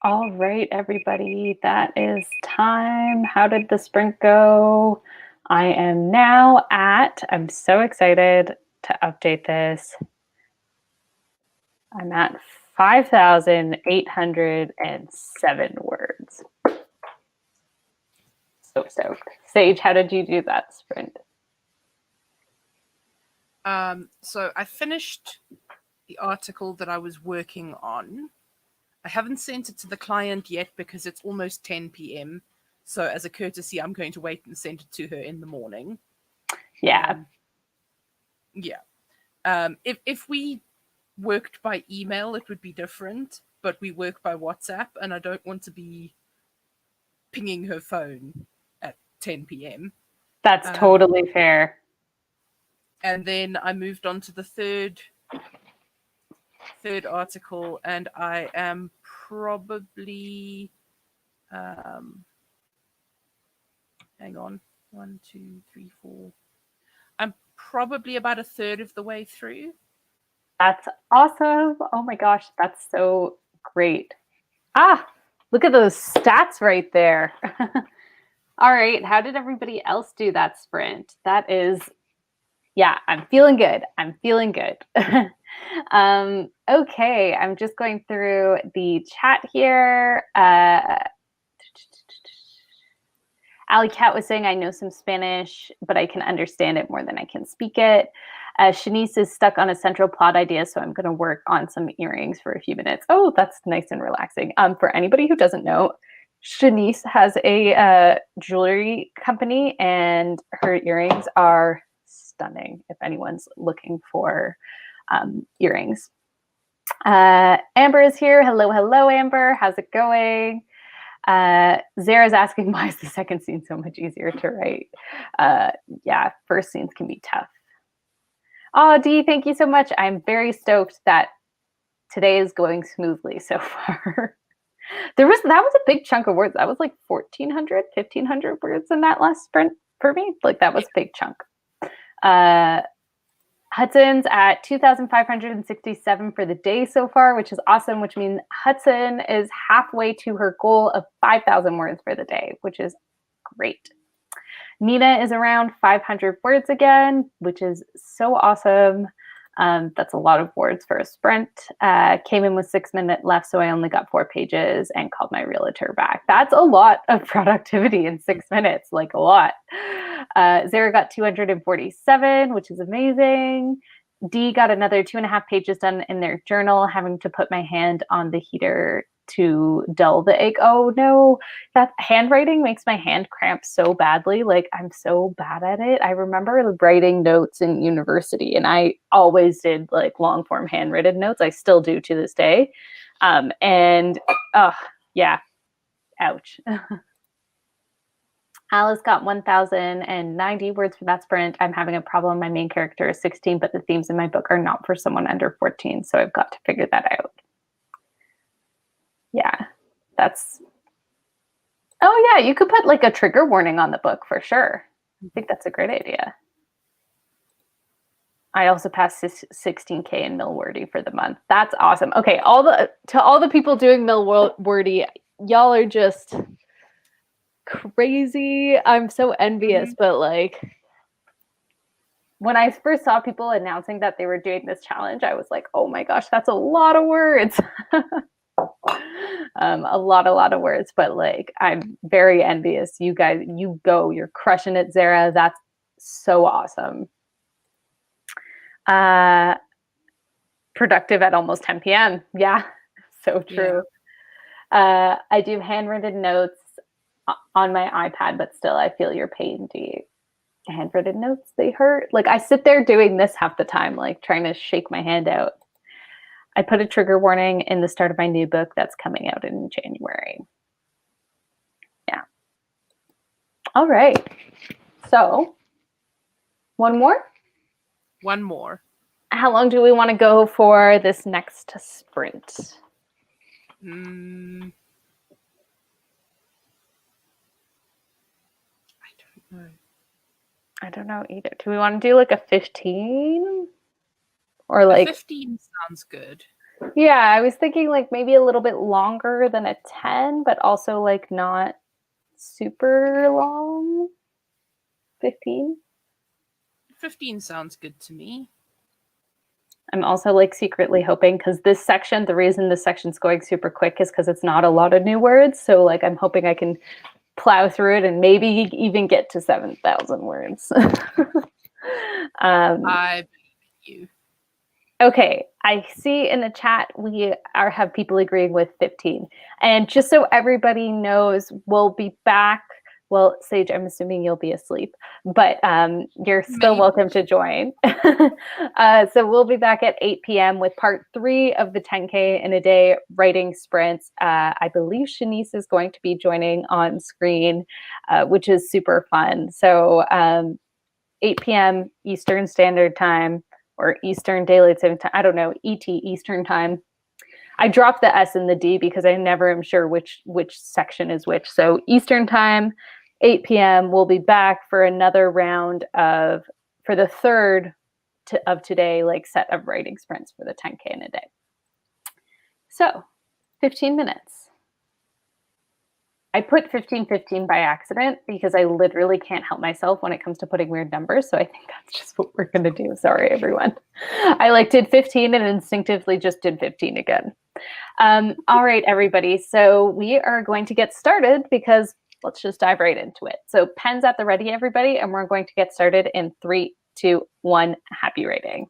All right, everybody, that is time. How did the sprint go? I am now I'm so excited to update this. I'm at 5,807 words. So stoked. Sage, how did you do that sprint? So I finished the article that I was working on. I haven't sent it to the client yet because it's almost 10 p.m. So as a courtesy, I'm going to wait and send it to her in the morning. Yeah. If we worked by email, it would be different, but we work by WhatsApp, and I don't want to be pinging her phone at 10 p.m. That's totally fair. And then I moved on to the third article, and I am probably hang on, 1, 2, 3, 4. I'm probably about a third of the way through. That's awesome. Oh my gosh, that's so great. Look at those stats right there. All right, how did everybody else do that sprint? That is, yeah, I'm feeling good. I'm feeling good. Okay, I'm just going through the chat here. Ali Cat was saying, I know some Spanish, but I can understand it more than I can speak it. Shanice is stuck on a central plot idea, so I'm going to work on some earrings for a few minutes. Oh, that's nice and relaxing. For anybody who doesn't know, Shanice has a jewelry company, and her earrings are stunning if anyone's looking for earrings. Amber is here. Hello, hello, Amber. How's it going? Zara's asking, why is the second scene so much easier to write? Yeah, first scenes can be tough. Oh, Dee, thank you so much. I'm very stoked that today is going smoothly so far. That was a big chunk of words. That was like 1,400, 1,500 words in that last sprint for me. Like that was a big chunk. Hudson's at 2,567 for the day so far, which is awesome, which means Hudson is halfway to her goal of 5,000 words for the day, which is great. Nina is around 500 words again, which is so awesome. That's a lot of words for a sprint. Came in with 6 minutes left, so I only got 4 pages and called my realtor back. That's a lot of productivity in 6 minutes, like a lot. Zara got 247, which is amazing. Dee got another 2.5 pages done in their journal, having to put my hand on the heater to dull the ink. Oh no, that handwriting makes my hand cramp so badly. Like I'm so bad at it. I remember writing notes in university, and I always did like long form handwritten notes. I still do to this day. Yeah, ouch. Alice got 1,090 words for that sprint. I'm having a problem. My main character is 16, but the themes in my book are not for someone under 14. So I've got to figure that out. Yeah, oh yeah, you could put like a trigger warning on the book for sure. I think that's a great idea. I also passed 16K in Millwordy for the month. That's awesome. Okay, to all the people doing Millwordy, y'all are just crazy. I'm so envious, but like when I first saw people announcing that they were doing this challenge, I was like, oh my gosh, that's a lot of words. A lot of words, but like I'm very envious. You guys, you're crushing it, Zara. That's so awesome. Productive at almost 10 p.m. Yeah, so true. Yeah. I do handwritten notes on my iPad, but still I feel your pain, Dee. Handwritten notes, they hurt. Like I sit there doing this half the time, like trying to shake my hand out. I put a trigger warning in the start of my new book that's coming out in January. Yeah. All right. So, one more? One more. How long do we want to go for this next sprint? I don't know. I don't know either. Do we want to do like a 15? Or like 15 sounds good. Yeah, I was thinking like maybe a little bit longer than a 10, but also like not super long. 15. 15 sounds good to me. I'm also like secretly hoping because this section, the reason this section's going super quick is because it's not a lot of new words. So like I'm hoping I can plow through it and maybe even get to 7,000 words. I believe in you. Okay, I see in the chat we have people agreeing with 15. And just so everybody knows, we'll be back. Well, Sage, I'm assuming you'll be asleep, but you're still Maybe. welcome to join. So we'll be back at 8 p.m. with part 3 of the 10K in a day writing sprints. I believe Shanice is going to be joining on screen, which is super fun. So 8 p.m. Eastern Standard Time, or Eastern Daylight Saving Time. I don't know, ET, Eastern Time. I dropped the S and the D because I never am sure which section is which. So Eastern Time, 8 p.m. We'll be back for another round for the third of today, like set of writing sprints for the 10K in a day. So 15 minutes. I put 15:15 by accident because I literally can't help myself when it comes to putting weird numbers. So I think that's just what we're going to do. Sorry, everyone. I like did 15 and instinctively just did 15 again. All right, everybody. So we are going to get started because let's just dive right into it. So pens at the ready, everybody. And we're going to get started in 3, 2, 1. Happy writing.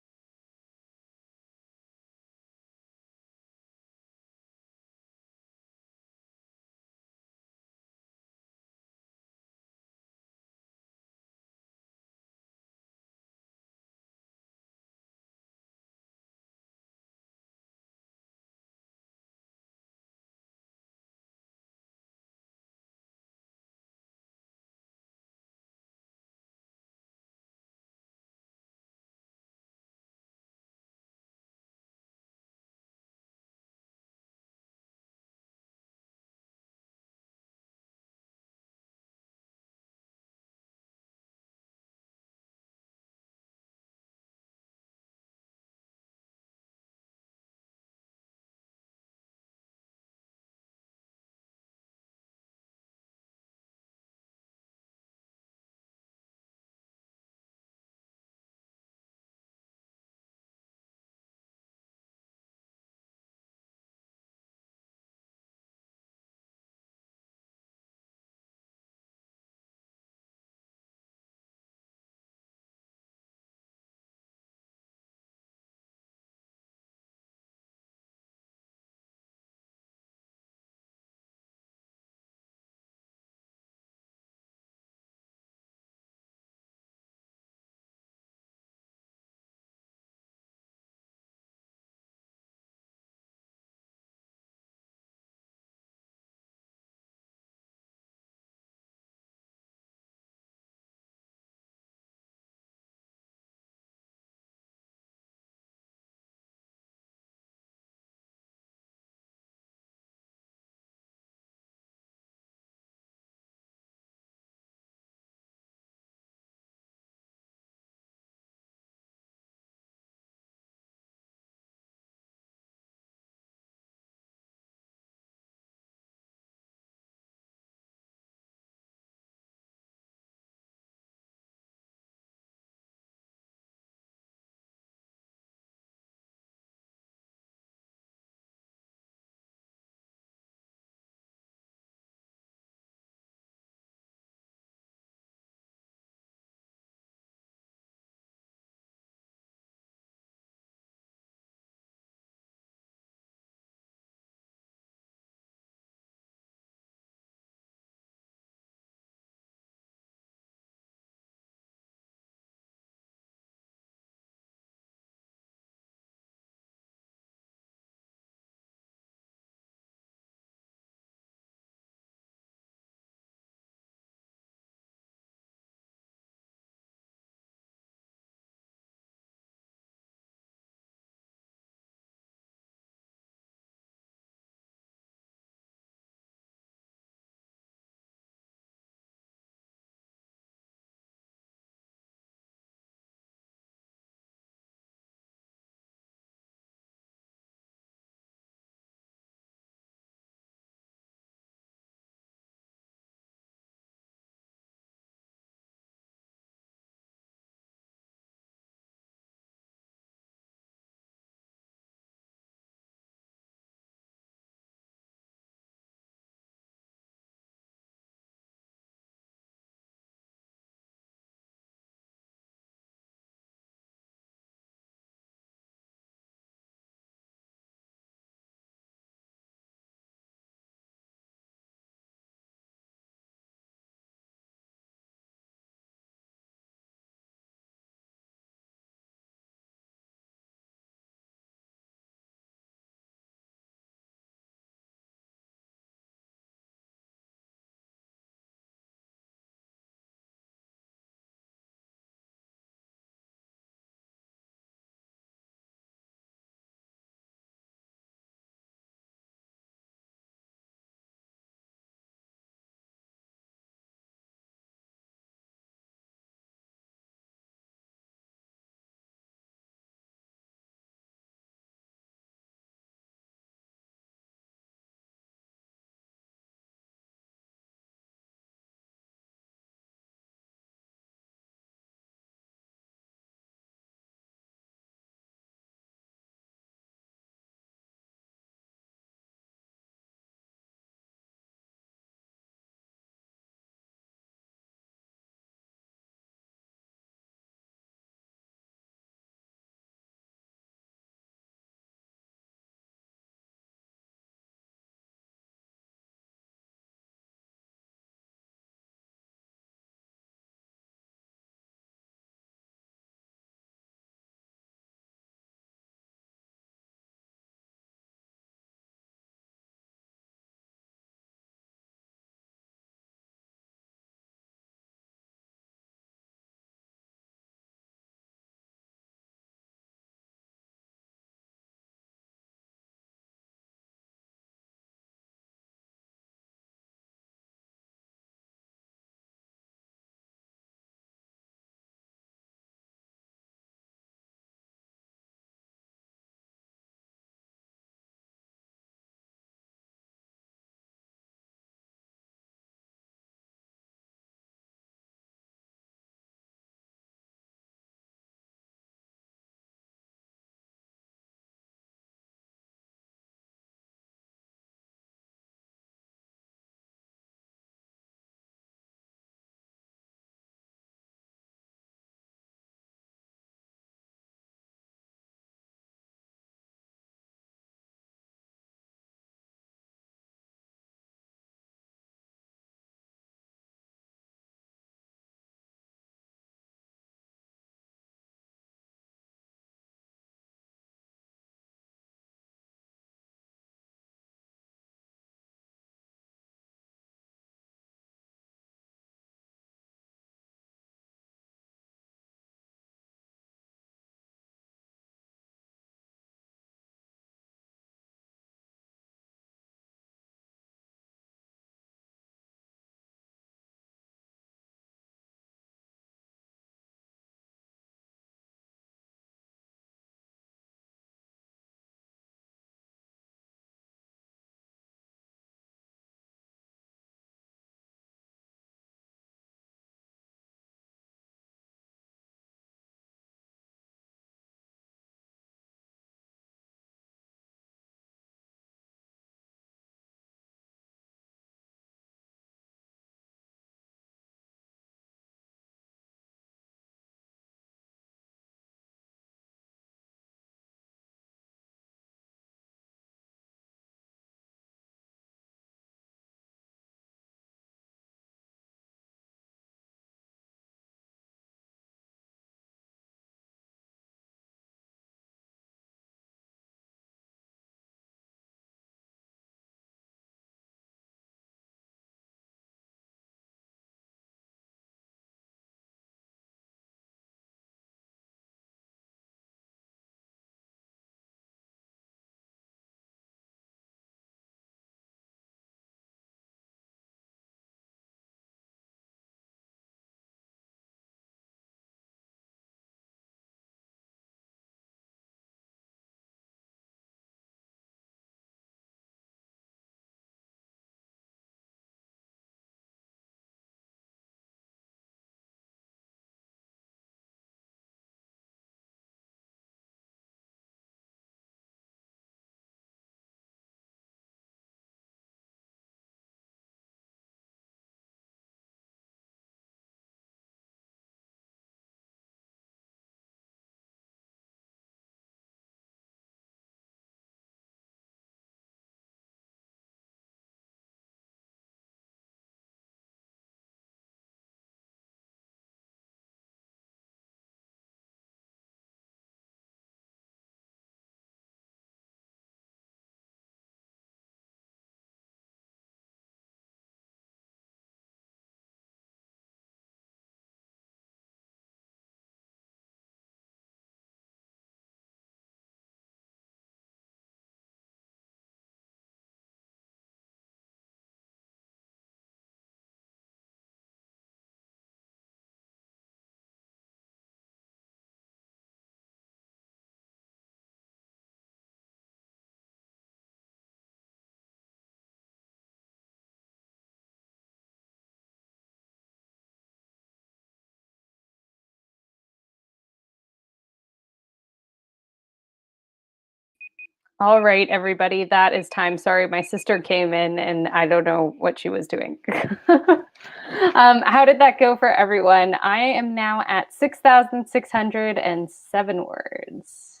All right, everybody, that is time. Sorry, my sister came in and I don't know what she was doing. How did that go for everyone? I am now at 6,607 words.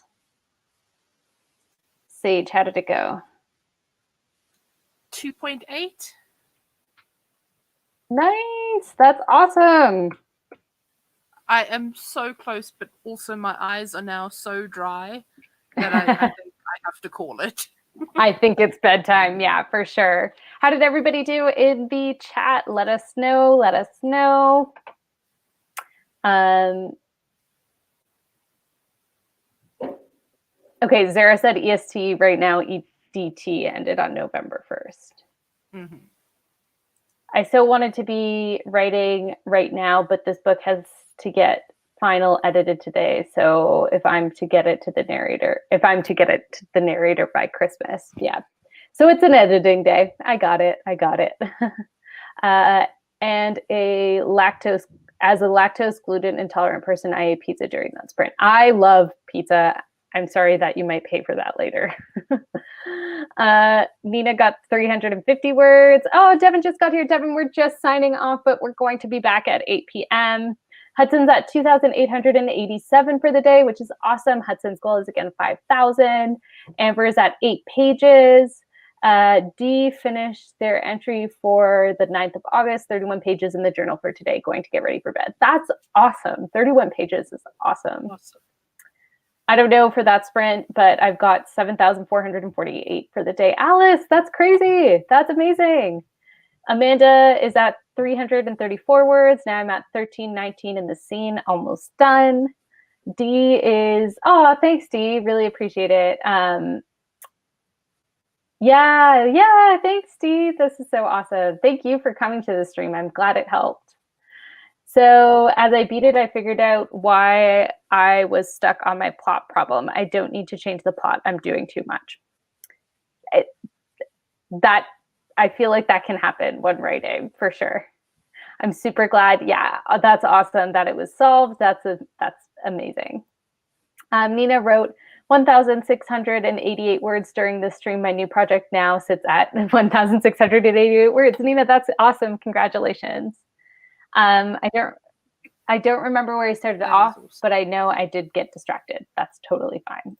Sage, how did it go? 2.8. Nice. That's awesome. I am so close, but also my eyes are now so dry that I think I have to call it. I think it's bedtime. Yeah, for sure. How did everybody do in the chat? Let us know. Let us know. Okay, Zara said EST right now. EDT ended on November 1st. Mm-hmm. I so wanted to be writing right now, but this book has to get final edited today. So if I'm to get it to the narrator by Christmas, yeah. So it's an editing day. I got it. And as a lactose gluten intolerant person, I ate pizza during that sprint. I love pizza. I'm sorry that you might pay for that later. Nina got 350 words. Oh, Devin just got here. Devin, we're just signing off, but we're going to be back at 8 p.m. Hudson's at 2,887 for the day, which is awesome. Hudson's goal is again 5,000. Amber is at 8 pages. D finished their entry for the 9th of August, 31 pages in the journal for today, going to get ready for bed. That's awesome. 31 pages is awesome. I don't know for that sprint, but I've got 7,448 for the day. Alice, that's crazy. That's amazing. Amanda is at 334 words. Now I'm at 1319 in the scene, almost done. D is, oh, thanks, D. Really appreciate it. Yeah, thanks, Steve. This is so awesome. Thank you for coming to the stream. I'm glad it helped. So as I beat it, I figured out why I was stuck on my plot problem. I don't need to change the plot. I'm doing too much. I feel like that can happen when writing, for sure. I'm super glad. Yeah, that's awesome that it was solved. That's amazing. Nina wrote 1,688 words during the stream. My new project now sits at 1,688 words. Nina, that's awesome. Congratulations. I don't remember where I started off, but I know I did get distracted. That's totally fine.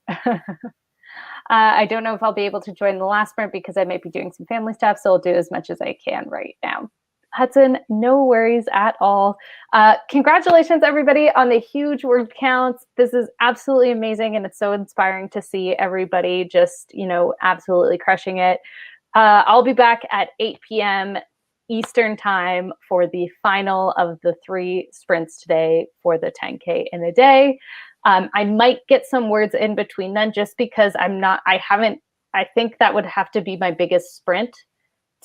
I don't know if I'll be able to join the last sprint because I might be doing some family stuff, so I'll do as much as I can right now. Hudson, no worries at all. Congratulations, everybody, on the huge word counts. This is absolutely amazing, and it's so inspiring to see everybody just, absolutely crushing it. I'll be back at 8 p.m. Eastern time for the final of the 3 sprints today for the 10K in a day. I might get some words in between then just because I think that would have to be my biggest sprint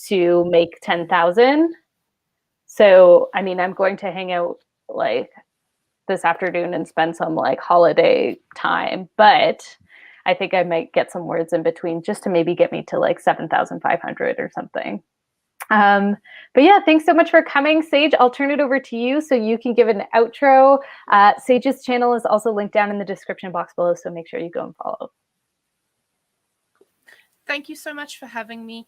to make 10,000. So, I mean, I'm going to hang out like this afternoon and spend some like holiday time, but I think I might get some words in between just to maybe get me to like 7,500 or something. But yeah, thanks so much for coming. Sage, I'll turn it over to you so you can give an outro. Sage's channel is also linked down in the description box below, so make sure you go and follow. Thank you so much for having me.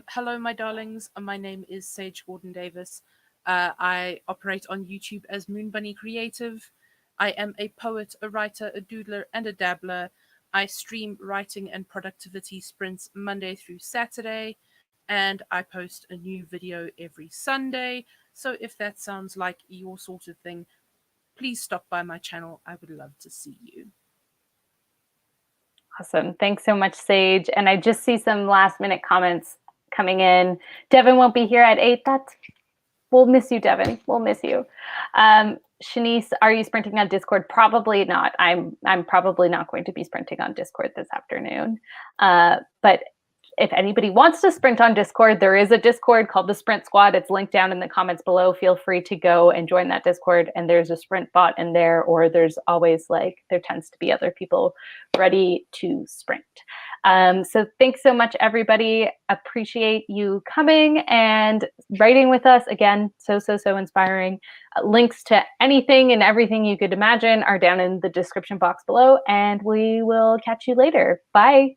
Hello, my darlings. My name is Sage Gordon Davis. I operate on YouTube as Moon Bunny Creative. I am a poet, a writer, a doodler, and a dabbler. I stream writing and productivity sprints Monday through Saturday, and I post a new video every Sunday. So if that sounds like your sort of thing, please stop by my channel. I would love to see you. Awesome. Thanks so much, Sage. And I just see some last minute comments coming in. Devin won't be here at 8. We'll miss you, Devin. We'll miss you. Shanice, are you sprinting on Discord? Probably not. I'm probably not going to be sprinting on Discord this afternoon. But if anybody wants to sprint on Discord, there is a Discord called the Sprint Squad. It's linked down in the comments below. Feel free to go and join that Discord. And there's a sprint bot in there, or there's always there tends to be other people ready to sprint. So thanks so much, everybody. Appreciate you coming and writing with us. Again, so inspiring. Links to anything and everything you could imagine are down in the description box below, and we will catch you later. Bye.